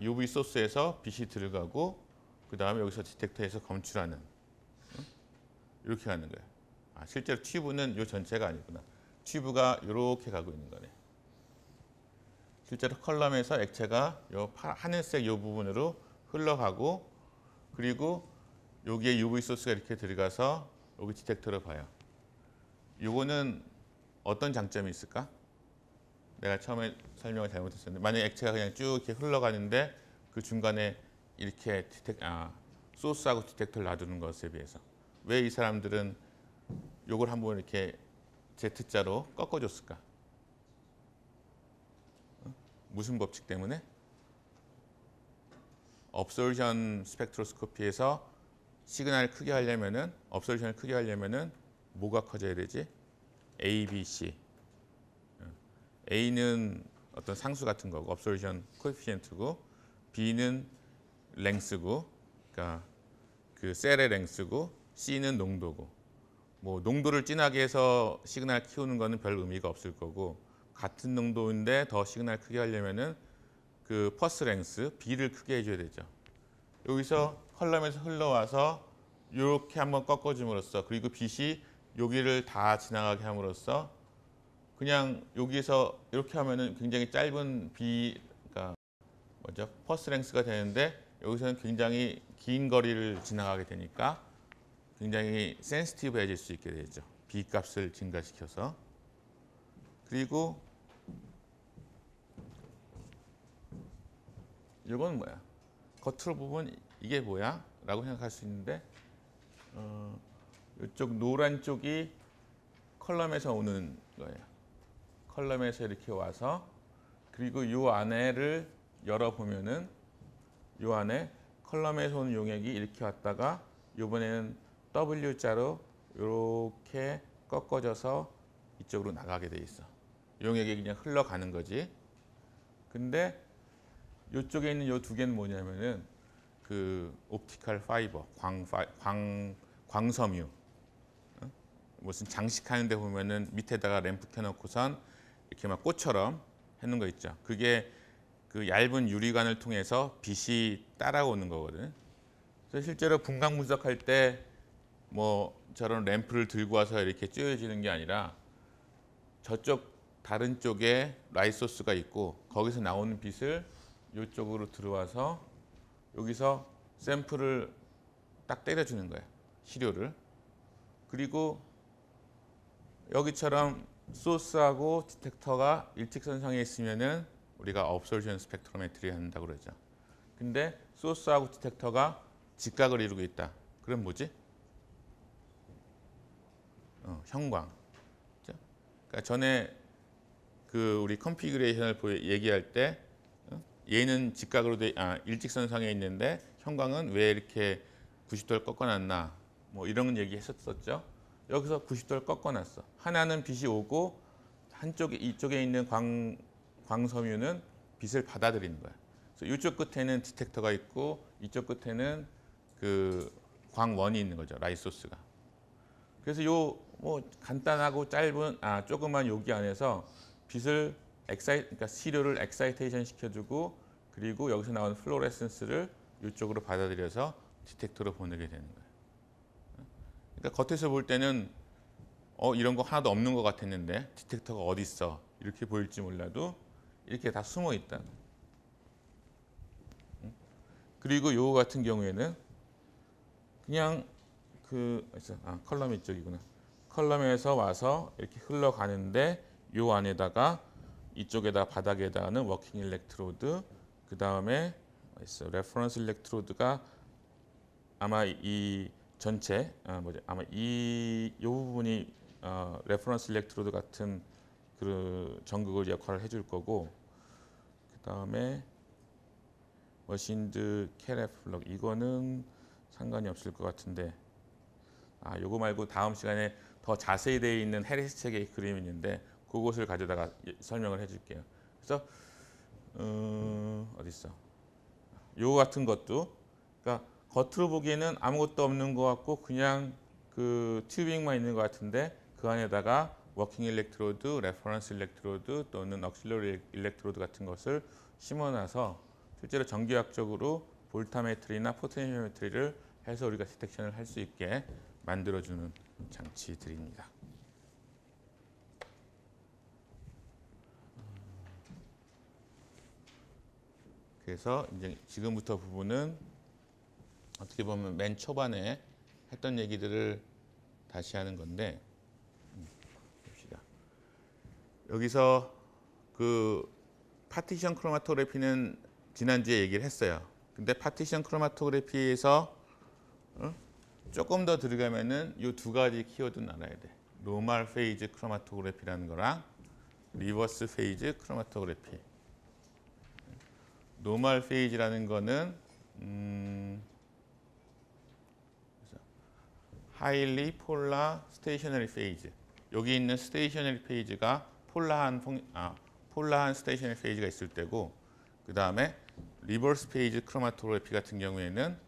UV 소스에서 빛이 들어가고 그 다음에 여기서 디텍터에서 검출하는 이렇게 가는 거예요. 실제로 튜브는 이 전체가 아니구나. 튜브가 이렇게 가고 있는 거네. 실제로 컬럼에서 액체가 요 하늘색 이 부분으로 흘러가고 그리고 여기에 UV 소스가 이렇게 들어가서 여기 디텍터로 봐요. 요거는 어떤 장점이 있을까? 내가 처음에 설명을 잘못했었는데 만약에 액체가 그냥 쭉 이렇게 흘러가는데 그 중간에 이렇게 소스하고 디텍터를 놔두는 것에 비해서 왜 이 사람들은 요걸 한번 이렇게 Z자로 꺾어줬을까? 무슨 법칙 때문에? 업솔션 스펙트로스코피에서 시그널을 크게 하려면은 업솔션을 크게 하려면은 뭐가 커져야 되지? A, B, C. A는 어떤 상수 같은 거고 업솔션 코에피시언트고 B는 랭스고 그러니까 그 셀의 랭스고 C는 농도고 뭐 농도를 진하게 해서 시그널 키우는 거는 별 의미가 없을 거고 같은 농도인데 더 시그널 크게 하려면은 그 퍼스 랭스 B를 크게 해줘야 되죠. 여기서 컬럼에서 흘러와서 이렇게 한번 꺾어줌으로써 그리고 빛이 여기를 다 지나가게 함으로써 그냥 여기에서 이렇게 하면은 굉장히 짧은 그러니까 뭐죠? 퍼스 랭스가 되는데 여기서는 굉장히 긴 거리를 지나가게 되니까 굉장히 센시티브해질 수 있게 되죠. B 값을 증가시켜서. 그리고 이건 뭐야? 겉으로 보면 이게 뭐야? 라고 생각할 수 있는데 이쪽 노란 쪽이 컬럼에서 오는 거예요. 컬럼에서 이렇게 와서 그리고 이 안에를 열어보면은 이 안에 컬럼에서 오는 용액이 이렇게 왔다가 이번에는 W자로 이렇게 꺾어져서 이쪽으로 나가게 돼 있어. 용액이 그냥 흘러가는 거지. 근데 이쪽에 있는 이 두 개는 뭐냐면은 그 옵티컬 파이버, 광섬유. 무슨 장식하는 데 보면은 밑에다가 램프 켜놓고선 이렇게 막 꽃처럼 해놓은 거 있죠. 그게 그 얇은 유리관을 통해서 빛이 따라오는 거거든. 그래서 실제로 분광 분석할 때 뭐 저런 램프를 들고 와서 이렇게 쬐어지는 게 아니라 저쪽 다른 쪽에 라이트 소스가 있고 거기서 나오는 빛을 이쪽으로 들어와서 여기서 샘플을 딱 때려주는 거예요. 시료를. 그리고 여기처럼 소스하고 디텍터가 일직선상에 있으면은 우리가 업솔션 스펙트로메트리 한다고 그러죠. 근데 소스하고 디텍터가 직각을 이루고 있다. 그럼 뭐지? 형광. 그러니까 전에 그 우리 컨피그레이션을 얘기할 때 얘는 직각으로 일직선상에 있는데 형광은 왜 이렇게 90도를 꺾어놨나 뭐 이런 얘기 했었죠. 여기서 90도를 꺾어놨어. 하나는 빛이 오고 한쪽에 이쪽에 있는 광섬유는 빛을 받아들이는 거야. 그래서 이쪽 끝에는 디텍터가 있고 이쪽 끝에는 그 광원이 있는 거죠. 라이트 소스가. 그래서 요 뭐 간단하고 짧은 조그만 여기 안에서 빛을 그러니까 시료를 엑사이테이션 시켜주고 그리고 여기서 나오는 플로레센스를 이쪽으로 받아들여서 디텍터로 보내게 되는 거예요. 그러니까 겉에서 볼 때는 이런 거 하나도 없는 것 같았는데 디텍터가 어디 있어 이렇게 보일지 몰라도 이렇게 다 숨어 있다. 그리고 요거 같은 경우에는 그냥 컬럼 이쪽이구나. 컬럼에서 와서 이렇게 흘러가는데 요 안에다가 이쪽에다 바닥에다가는 워킹 일렉트로드 그 다음에 레퍼런스 일렉트로드가 아마 이 전체 아마 이 부분이 레퍼런스 일렉트로드 같은 그 전극을 역할을 해줄 거고 그 다음에 머신드 캐레 플럭 이거는 상관이 없을 것 같은데 요거 말고 다음 시간에 더 자세히 되어 있는 해리스 책의 그림이 있는데 그것을 가져다가 설명을 해줄게요. 그래서 어디 있어? 요거 같은 것도 그러니까 겉으로 보기에는 아무것도 없는 것 같고 그냥 그 튜빙만 있는 것 같은데 그 안에다가 워킹 일렉트로드, 레퍼런스 일렉트로드 또는 억실러리 일렉트로드 같은 것을 심어놔서 실제로 전기학적으로 볼타메트리나 포텐시오메트리를 해서 우리가 디텍션을 할 수 있게 만들어주는 장치들입니다. 그래서 이제 지금부터 부분은 어떻게 보면 맨 초반에 했던 얘기들을 다시 하는 건데 봅시다. 여기서 그 파티션 크로마토그래피는 지난주에 얘기를 했어요. 근데 파티션 크로마토그래피에서 조금 더 들어가면은 이 두 가지 키워드는 알아야 돼. 노멀 페이즈 크로마토그래피라는 거랑 리버스 페이즈 크로마토그래피. 노멀 페이즈라는 거는 하일리 폴라 스테이셔너리 페이즈. 여기 있는 스테이셔너리 페이즈가 폴라한 스테이셔너리 페이즈가 있을 때고 그 다음에 리버스 페이즈 크로마토그래피 같은 경우에는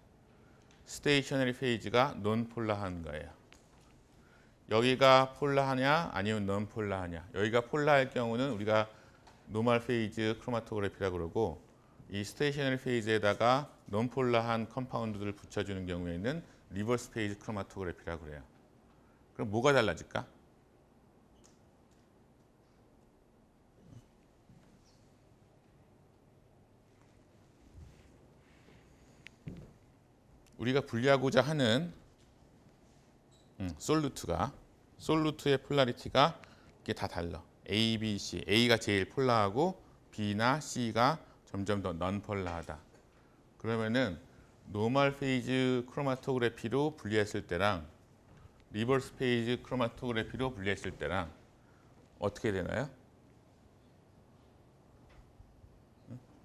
스테이셔너리 페이즈가 논폴라한 거예요. 여기가 폴라하냐 아니면 논폴라하냐. 여기가 폴라할 경우는 우리가 노멀 페이즈 크로마토그래피라고 그러고 이 스테이셔너리 페이즈에다가 논폴라한 컴파운드를 붙여주는 경우에는 리버스 페이즈 크로마토그래피라고 그래요. 그럼 뭐가 달라질까? 우리가 분리하고자 하는 솔루트의 폴라리티가 이게 다 달라. A, B, C. A가 제일 폴라하고 B나 C가 점점 더 넌폴라하다. 그러면은 노멀 페이즈 크로마토그래피로 분리했을 때랑 리버스 페이즈 크로마토그래피로 분리했을 때랑 어떻게 되나요?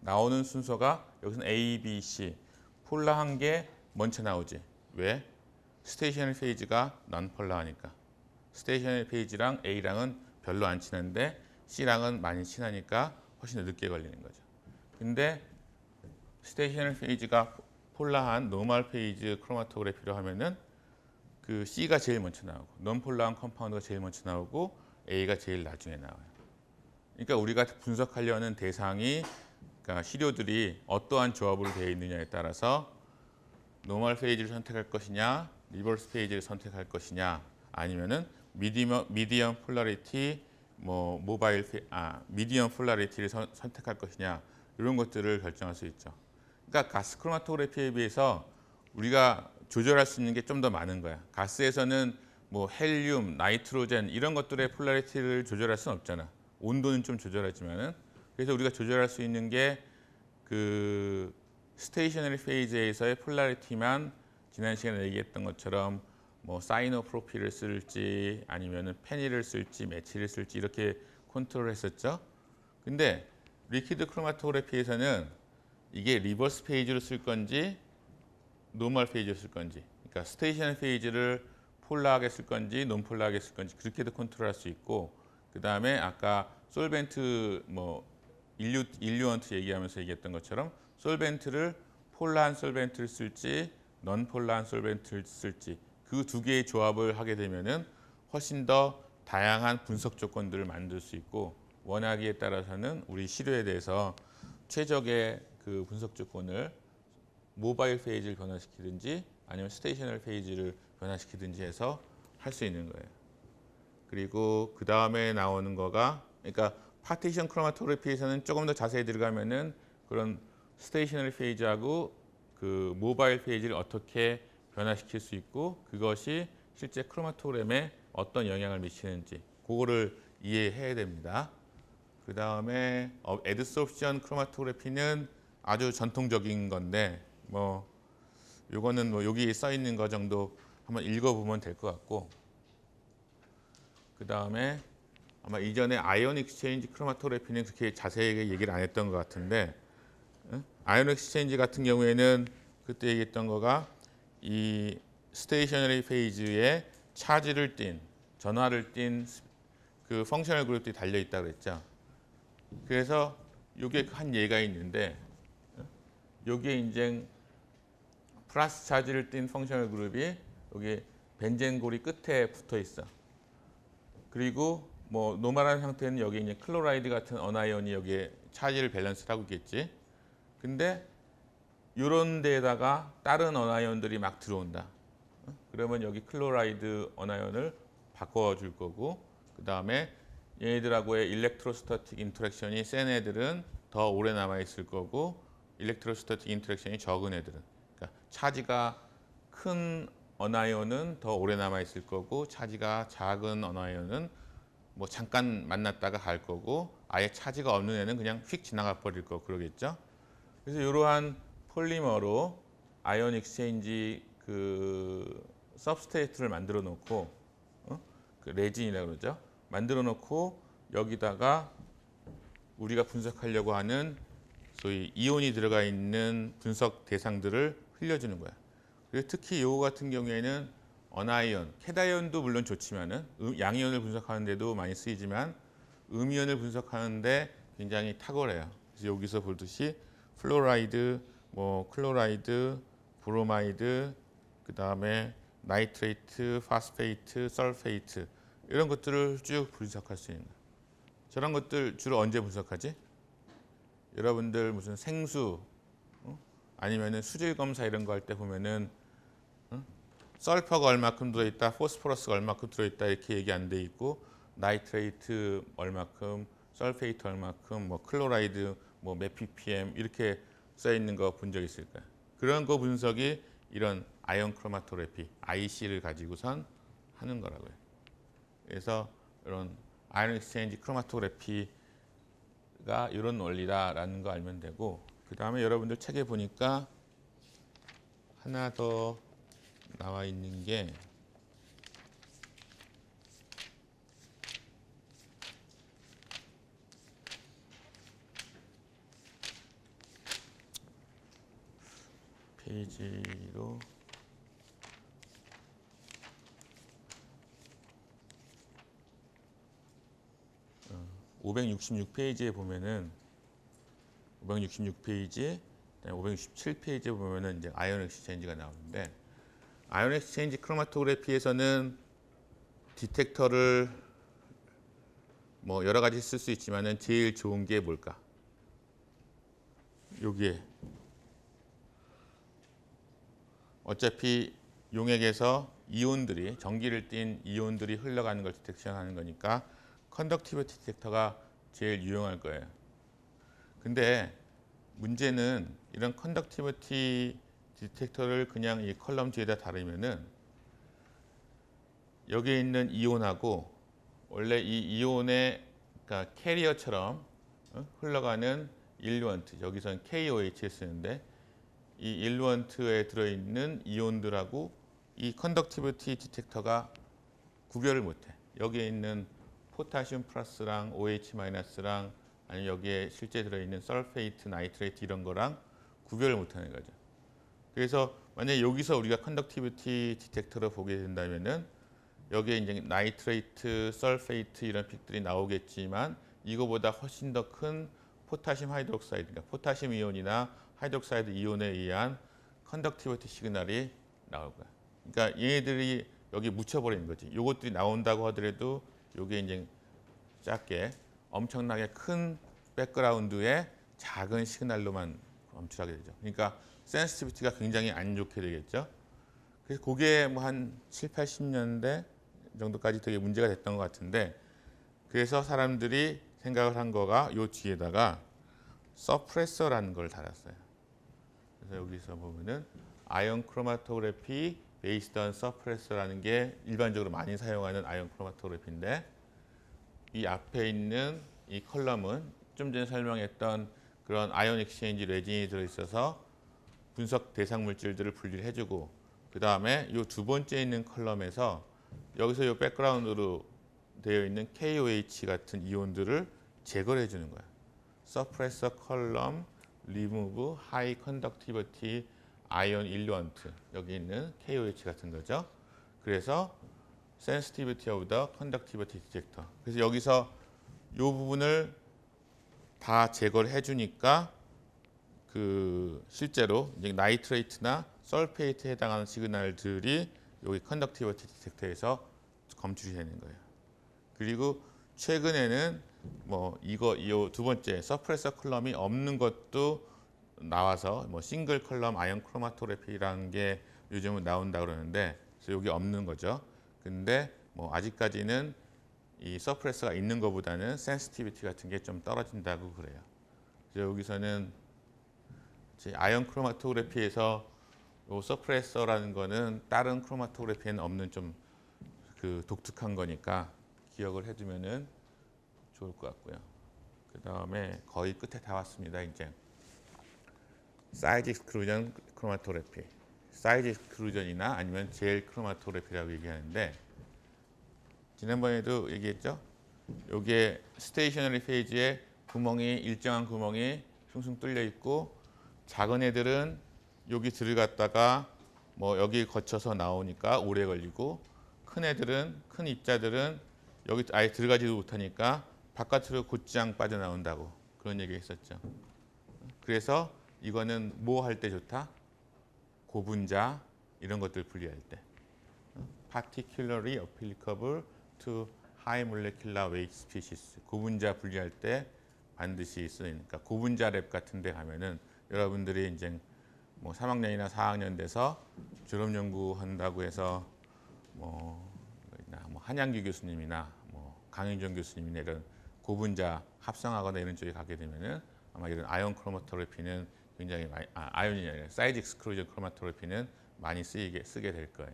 나오는 순서가 여기서는 A, B, C. 폴라한 게 먼저 나오지. 왜? 스테이셔너리 페이지가 넌폴라하니까. 스테이셔너리 페이지랑 A랑은 별로 안 친한데 C랑은 많이 친하니까 훨씬 더 늦게 걸리는 거죠. 근데 스테이셔너리 페이지가 폴라한 노멀 페이지 크로마토그래피로 하면은 그 C가 제일 먼저 나오고 넌폴라한 컴파운드가 제일 먼저 나오고 A가 제일 나중에 나와요. 그러니까 우리가 분석하려는 대상이 그러니까 시료들이 어떠한 조합으로 되어 있느냐에 따라서 노멀 페이지를 선택할 것이냐, 리버스 페이지를 선택할 것이냐, 아니면은 미디엄 폴라리티, 미디엄 폴라리티를 선택할 것이냐 이런 것들을 결정할 수 있죠. 그러니까 가스 크로마토그래피에 비해서 우리가 조절할 수 있는 게 좀 더 많은 거야. 가스에서는 뭐 헬륨, 나이트로젠 이런 것들의 폴라리티를 조절할 수는 없잖아. 온도는 좀 조절하지만은 그래서 우리가 조절할 수 있는 게 그 스테이셔너리 페이즈에서의 폴라리티만 지난 시간에 얘기했던 것처럼 뭐 사이노프로필을 쓸지 아니면은 페닐을 쓸지 메칠을 쓸지 이렇게 컨트롤했었죠. 근데 리퀴드 크로마토그래피에서는 이게 리버스 페이지로 쓸 건지 노멀 페이지로 쓸 건지, 그러니까 스테이셔너리 페이지를 폴라하게 쓸 건지 논폴라하게 쓸 건지 그렇게도 컨트롤할 수 있고, 그 다음에 아까 솔벤트 뭐 일류언트 얘기하면서 얘기했던 것처럼 솔벤트를 폴라한 솔벤트를 쓸지 넌폴라한 솔벤트를 쓸지 그 두 개의 조합을 하게 되면은 훨씬 더 다양한 분석 조건들을 만들 수 있고, 원하기에 따라서는 우리 시료에 대해서 최적의 그 분석 조건을 모바일 페이지를 변화시키든지 아니면 스테이셔너리 페이지를 변화시키든지 해서 할 수 있는 거예요. 그리고 그 다음에 나오는 거가, 그러니까 파티션 크로마토그래피에서는 조금 더 자세히 들어가면은 그런 스테이셔너리 페이지하고 그 모바일 페이지를 어떻게 변화시킬 수 있고 그것이 실제 크로마토그램에 어떤 영향을 미치는지 그거를 이해해야 됩니다. 그 다음에 애드소프션 크로마토그래피는 아주 전통적인 건데 뭐 요거는 뭐 여기 써 있는 거 정도 한번 읽어보면 될 것 같고, 그 다음에 아마 이전에 아이온 익스체인지 크로마토그래피는 그렇게 자세하게 얘기를 안 했던 것 같은데, 아이온 익스체인지 같은 경우에는 그때 얘기했던 거가 이 스테이셔너리 페이지에 차지를 띤 전화를 띤 그 펑셔널 그룹들이 달려 있다고 그랬죠. 그래서 요게 한 예가 있는데, 요게 이제 플러스 차지를 띤 펑셔널 그룹이 여기 벤젠골이 끝에 붙어 있어. 그리고 뭐 노멀한 상태는 여기 이제 클로라이드 같은 어나이온이 여기에 차지를 밸런스를 하고 있겠지. 근데 이런 데에다가 다른 어나이온들이 막 들어온다. 그러면 여기 클로라이드 어나이온을 바꿔줄 거고, 그 다음에 얘네들하고의 일렉트로스타틱 인터랙션이 센 애들은 더 오래 남아 있을 거고, 일렉트로스타틱 인터랙션이 적은 애들은, 그러니까 차지가 큰 어나이온은 더 오래 남아 있을 거고, 차지가 작은 어나이온은 뭐 잠깐 만났다가 갈 거고, 아예 차지가 없는 애는 그냥 휙 지나가 버릴 거 그러겠죠. 그래서 이러한 폴리머로 아이온 익스체인지 그 서브스트레이트를 만들어 놓고, 그 레진이라고 그러죠. 만들어 놓고 여기다가 우리가 분석하려고 하는 소위 이온이 들어가 있는 분석 대상들을 흘려주는 거야. 그리고 특히 요거 같은 경우에는 어나이온, 캣아이온도 물론 좋지만은 양이온을 분석하는 데도 많이 쓰이지만 음이온을 분석하는데 굉장히 탁월해요. 그래서 여기서 보듯이 플로라이드, 뭐 클로라이드, 브로마이드, 그 다음에 나이트레이트, 파스페이트, 설페이트 이런 것들을 쭉 분석할 수 있는 거예요. 저런 것들 주로 언제 분석하지? 여러분들 무슨 생수 아니면은 수질 검사 이런 거 할 때 보면은 설퍼가 얼마큼 들어있다, 포스포러스가 얼마큼 들어있다 이렇게 얘기 안 돼 있고, 나이트레이트 얼마큼, 설페이트 얼마큼, 뭐 클로라이드 뭐 몇 ppm 이렇게 써 있는 거 본 적 있을 거야. 그런 거 분석이 이런 아이온 크로마토그래피 IC를 가지고선 하는 거라고요. 그래서 이런 아이온 익스체인지 크로마토그래피가 이런 원리다라는 거 알면 되고, 그 다음에 여러분들 책에 보니까 하나 더 나와 있는 게 페이지로 566페이지에 보면은 566페이지, 567페이지에 보면은 이제 아이온 익스체인지가 나오는데, 아이온 익스체인지 크로마토그래피에서는 디텍터를 뭐 여러 가지 쓸 수 있지만은 제일 좋은 게 뭘까? 여기에 어차피 용액에서 이온들이 전기를 띤 이온들이 흘러가는 걸 디텍션하는 거니까 컨덕티브 디텍터가 제일 유용할 거예요. 근데 문제는 이런 컨덕티비티 디텍터를 그냥 이 컬럼 뒤에다 달으면은 여기에 있는 이온하고 원래 이 이온의 그러니까 캐리어처럼 흘러가는 일루언트, 여기서는 KOH를 쓰는데 이 일루언트에 들어있는 이온들하고 이 컨덕티비티 디텍터가 구별을 못해. 여기에 있는 포타슘 플러스랑 OH 마이너스랑 아니면 여기에 실제 들어있는 설페이트, 나이트레이트 이런 거랑 구별을 못하는 거죠. 그래서 만약에 여기서 우리가 컨덕티비티 디텍터를 보게 된다면은 여기에 이제 나이트레이트, 설페이트 이런 픽들이 나오겠지만 이거보다 훨씬 더 큰 포타슘 하이드록사이드, 그러니까 포타슘 이온이나 하이드록사이드 이온에 의한 컨덕티비티 시그널이 나올 거야. 그러니까 얘네들이 여기 묻혀버리는 거지. 요것들이 나온다고 하더라도 요게 이제 작게 엄청나게 큰 백그라운드에 작은 시그널로만 검출하게 되죠. 그러니까 센시티비티가 굉장히 안 좋게 되겠죠. 그래서 그게 뭐 한 7, 80년대 정도까지 되게 문제가 됐던 것 같은데, 그래서 사람들이 생각을 한 거가 요 뒤에다가 서프레서라는 걸 달았어요. 그래서 여기서 보면은 아이온 크로마토그래피 베이스드 온 서프레서라는 게 일반적으로 많이 사용하는 아이온 크로마토그래피인데, 이 앞에 있는 이 컬럼은 좀 전에 설명했던 그런 아이온 엑스체인지 레진이 들어있어서 분석 대상 물질들을 분리를 해주고, 그 다음에 이 두 번째 있는 컬럼에서 여기서 이 백그라운드로 되어 있는 KOH 같은 이온들을 제거를 해주는 거야. 서프레서 컬럼 리무브 하이 컨덕티비티 아이온 일루언트, 여기 있는 KOH 같은 거죠. 그래서 sensitivity of the conductivity detector. 그래서 여기서 이 부분을 다 제거를 해주니까 그 실제로 이제 나이트레이트나 설페이트에 해당하는 시그널들이 여기 컨덕티비티 디텍터에서 검출이 되는 거예요. 그리고 최근에는 뭐 이 두 번째 서프레서 컬럼이 없는 것도 나와서 뭐 싱글 컬럼 아이온 크로마토그래피라는 게 요즘은 나온다 그러는데, 그래서 여기 없는 거죠. 근데 뭐 아직까지는 이 서프레서가 있는 것보다는 센시티비티 같은 게 좀 떨어진다고 그래요. 그래서 여기서는 아이온 크로마토그래피에서 이 서프레서라는 거는 다른 크로마토그래피에는 없는 좀 그 독특한 거니까 기억을 해두면은 좋을 것 같고요. 그 다음에 거의 끝에 다 왔습니다. 이제 사이즈 익스클루전 크로마토그래피, 사이즈 익스클루전이나 아니면 젤 크로마토그래피라고 얘기하는데, 지난번에도 얘기했죠. 여기에 스테이셔너리 페이지에 구멍이 일정한 구멍이 숭숭 뚫려 있고, 작은 애들은 여기 들어갔다가 뭐 여기 거쳐서 나오니까 오래 걸리고, 큰 애들은 큰 입자들은 여기 아예 들어가지도 못하니까 바깥으로 곧장 빠져나온다고 그런 얘기 했었죠. 그래서 이거는 뭐 할 때 좋다? 고분자 이런 것들 분리할 때. Particularly applicable to high molecular weight species. 고분자 분리할 때 반드시 쓰니까 고분자 랩 같은 데 가면은 여러분들이 이제 뭐 3학년이나 4학년 돼서 졸업 연구한다고 해서 뭐 한양규 교수님이나 뭐 강윤정 교수님이나 이런 고분자 합성하거나 이런 쪽에 가게 되면은 아마 이런 아이온 크로마토그래피는 굉장히 많이, 아이온이 아니라 사이즈 익스클루전 크로마토그래피는 많이 쓰게 될 거예요.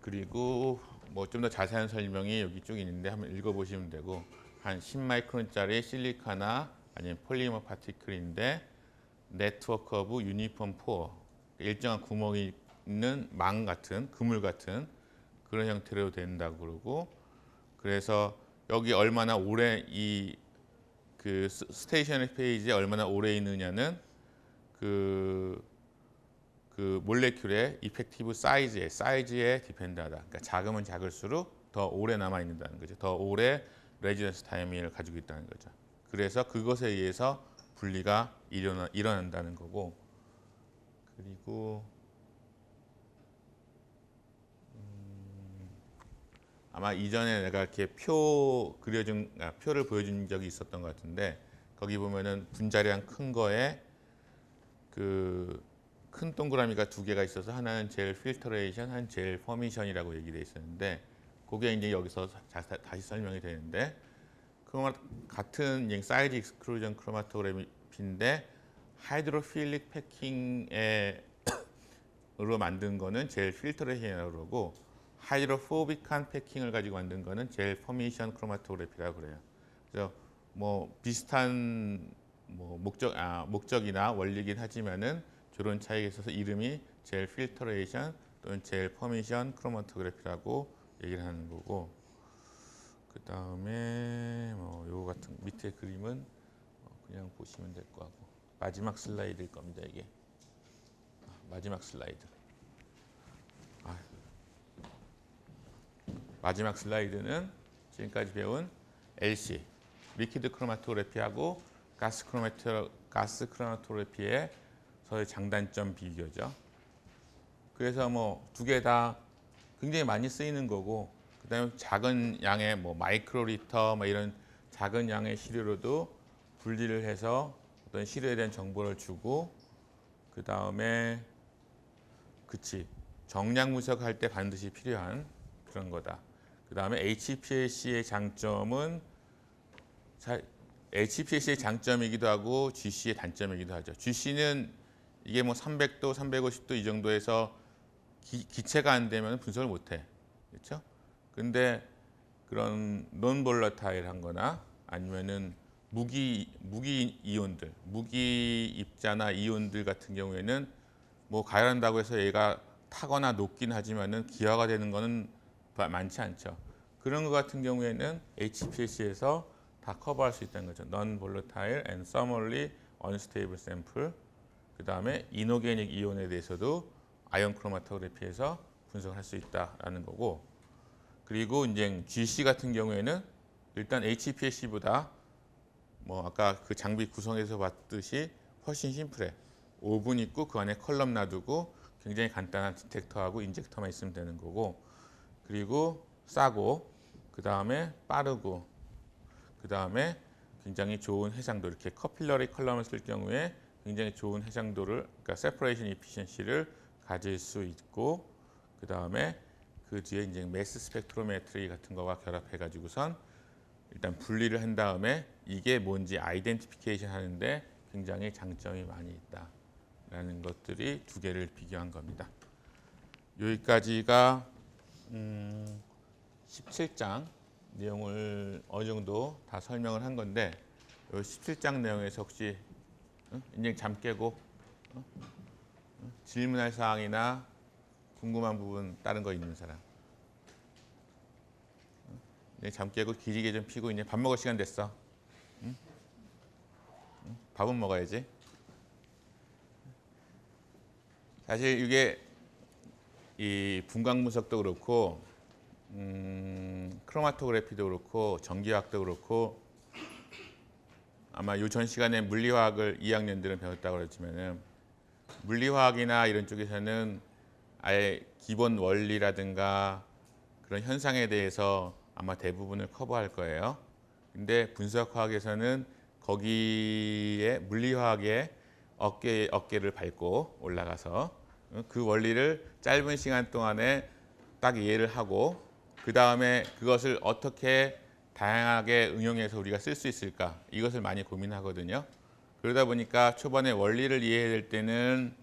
그리고 뭐 좀 더 자세한 설명이 여기 쭉 있는데 한번 읽어보시면 되고, 한 10마이크론짜리 실리카나 아니면 폴리머 파티클인데 네트워크 오브 유니폼 포어, 일정한 구멍이 있는 망 같은 그물 같은 그런 형태로 된다고 그러고, 그래서 여기 얼마나 오래 이 그 스테이셔너리 페이지에 얼마나 오래 있느냐는 그 몰레큘의 이펙티브 사이즈에 디펜드하다. 그러니까 작으면 작을수록 더 오래 남아 있는다는 거죠. 더 오래 레지던스 타임을 가지고 있다는 거죠. 그래서 그것에 의해서 분리가 일어난다는 거고, 그리고 아마 이전에 내가 이렇게 표를 보여준 적이 있었던 것 같은데, 거기 보면은 분자량 큰 거에 그 큰 동그라미가 두 개가 있어서 하나는 젤 필터레이션, 하나는 젤 포미션이라고 얘기돼 있었는데, 그게 이제 여기서 다시 설명이 되는데, 같은 사이즈 익스클루전 크로마토그래피인데 하이드로필릭 패킹으로 만든 거는 젤 필터레이션이라고 그러고, 하이드로포빅한 패킹을 가지고 만든 거는 젤 포미션 크로마토그래피라고 그래요. 그래서 뭐 비슷한 뭐 목적이나 원리긴 하지만은 저런 차이가 있어서 이름이 젤 필터레이션 또는 젤 포미션 크로마토그래피라고 얘기를 하는 거고, 그 다음에 뭐 요거 같은 밑에 그림은 그냥 보시면 될 것 같고 마지막 슬라이드일 겁니다. 이게 마지막 슬라이드. 마지막 슬라이드는 지금까지 배운 LC 리퀴드 크로마토그래피하고 가스 크로마토그래피의 서로의 장단점 비교죠. 그래서 뭐 두 개 다 굉장히 많이 쓰이는 거고, 그다음에 작은 양의 뭐 마이크로리터 뭐 이런 작은 양의 시료로도 분리를 해서 어떤 시료에 대한 정보를 주고, 그다음에 정량 분석할 때 반드시 필요한 그런 거다. 그다음에 HPLC의 장점은 HPLC의 장점이기도 하고 GC의 단점이기도 하죠. GC는 이게 뭐 300도, 350도 이 정도에서 기체가 안 되면 분석을 못 해. 그렇죠? 근데 그런 논 볼러타일한 거나 아니면은 무기 이온들, 무기 입자나 이온들 같은 경우에는 뭐 가열한다고 해서 얘가 타거나 녹긴 하지만은 기화가 되는 거는 많지 않죠. 그런 것 같은 경우에는 HPLC에서 다 커버할 수 있다는 거죠. Non-volatile and thermally unstable sample. 그 다음에 이노게닉 이온에 대해서도 아이온 크로마토그래피에서 분석을 할 수 있다라는 거고, 그리고 이제 GC 같은 경우에는 일단 HPLC보다 뭐 아까 그 장비 구성에서 봤듯이 훨씬 심플해. 오븐 있고 그 안에 컬럼 놔두고 굉장히 간단한 디텍터하고 인젝터만 있으면 되는 거고, 그리고 싸고, 그 다음에 빠르고, 그 다음에 굉장히 좋은 해상도, 이렇게 커필러리 컬럼을 쓸 경우에 굉장히 좋은 해상도를, 그러니까 세퍼레이션 이피션시를 가질 수 있고, 그 다음에 그 뒤에 이제 매스 스펙트로메트리 같은 거와 결합해 가지고선 일단 분리를 한 다음에 이게 뭔지 아이덴티피케이션 하는데 굉장히 장점이 많이 있다라는 것들이 두 개를 비교한 겁니다. 여기까지가 17장 내용을 어느 정도 다 설명을 한 건데, 이 17장 내용에서 혹시 인생 잠 깨고 질문할 사항이나 궁금한 부분 다른 거 있는 사람? 잠 깨고 기지개 좀 피고 이제 밥 먹을 시간 됐어. 응? 밥은 먹어야지. 사실 이게 이 분광 분석도 그렇고 크로마토그래피도 그렇고 전기화학도 그렇고, 아마 요 전 시간에 물리화학을 2학년들은 배웠다고 그랬지만은 물리화학이나 이런 쪽에서는 아예 기본 원리라든가 그런 현상에 대해서 아마 대부분을 커버할 거예요. 근데 분석화학에서는 거기에 물리화학의 어깨를 밟고 올라가서 그 원리를 짧은 시간 동안에 딱 이해를 하고, 그 다음에 그것을 어떻게 다양하게 응용해서 우리가 쓸 수 있을까, 이것을 많이 고민하거든요. 그러다 보니까 초반에 원리를 이해해야 될 때는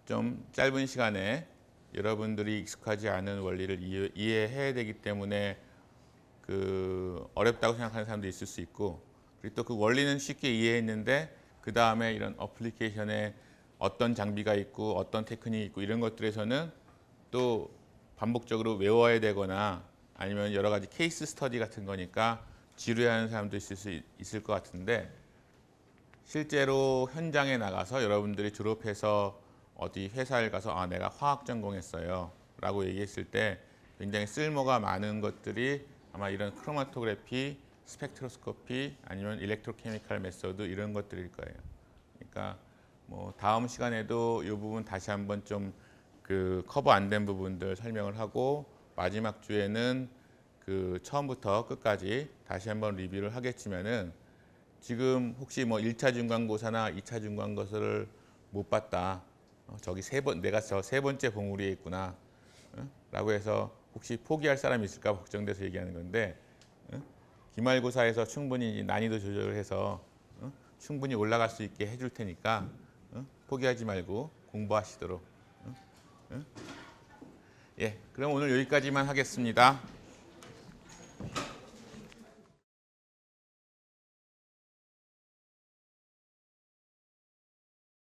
좀 짧은 시간에 여러분들이 익숙하지 않은 원리를 이해해야 되기 때문에 그 어렵다고 생각하는 사람도 있을 수 있고, 그리고 또 그 원리는 쉽게 이해했는데 그 다음에 이런 어플리케이션에 어떤 장비가 있고 어떤 테크닉이 있고 이런 것들에서는 또 반복적으로 외워야 되거나 아니면 여러 가지 케이스 스터디 같은 거니까 지루해하는 사람도 있을 것 같은데, 실제로 현장에 나가서 여러분들이 졸업해서 어디 회사에 가서 내가 화학 전공했어요 라고 얘기했을 때 굉장히 쓸모가 많은 것들이 아마 이런 크로마토그래피, 스펙트로스코피 아니면 일렉트로케미칼 메소드 이런 것들일 거예요. 그러니까 뭐 다음 시간에도 이 부분 다시 한번 좀 그 커버 안 된 부분들 설명을 하고, 마지막 주에는 그 처음부터 끝까지 다시 한번 리뷰를 하겠지만은, 지금 혹시 뭐 1차 중간고사나 2차 중간고사를 못 봤다, 저기 내가 저 세 번째 봉우리에 있구나 라고 해서 혹시 포기할 사람이 있을까 걱정돼서 얘기하는 건데, 기말고사에서 충분히 난이도 조절을 해서 충분히 올라갈 수 있게 해줄 테니까 포기하지 말고 공부하시도록. 예, 그럼 오늘 여기까지만 하겠습니다.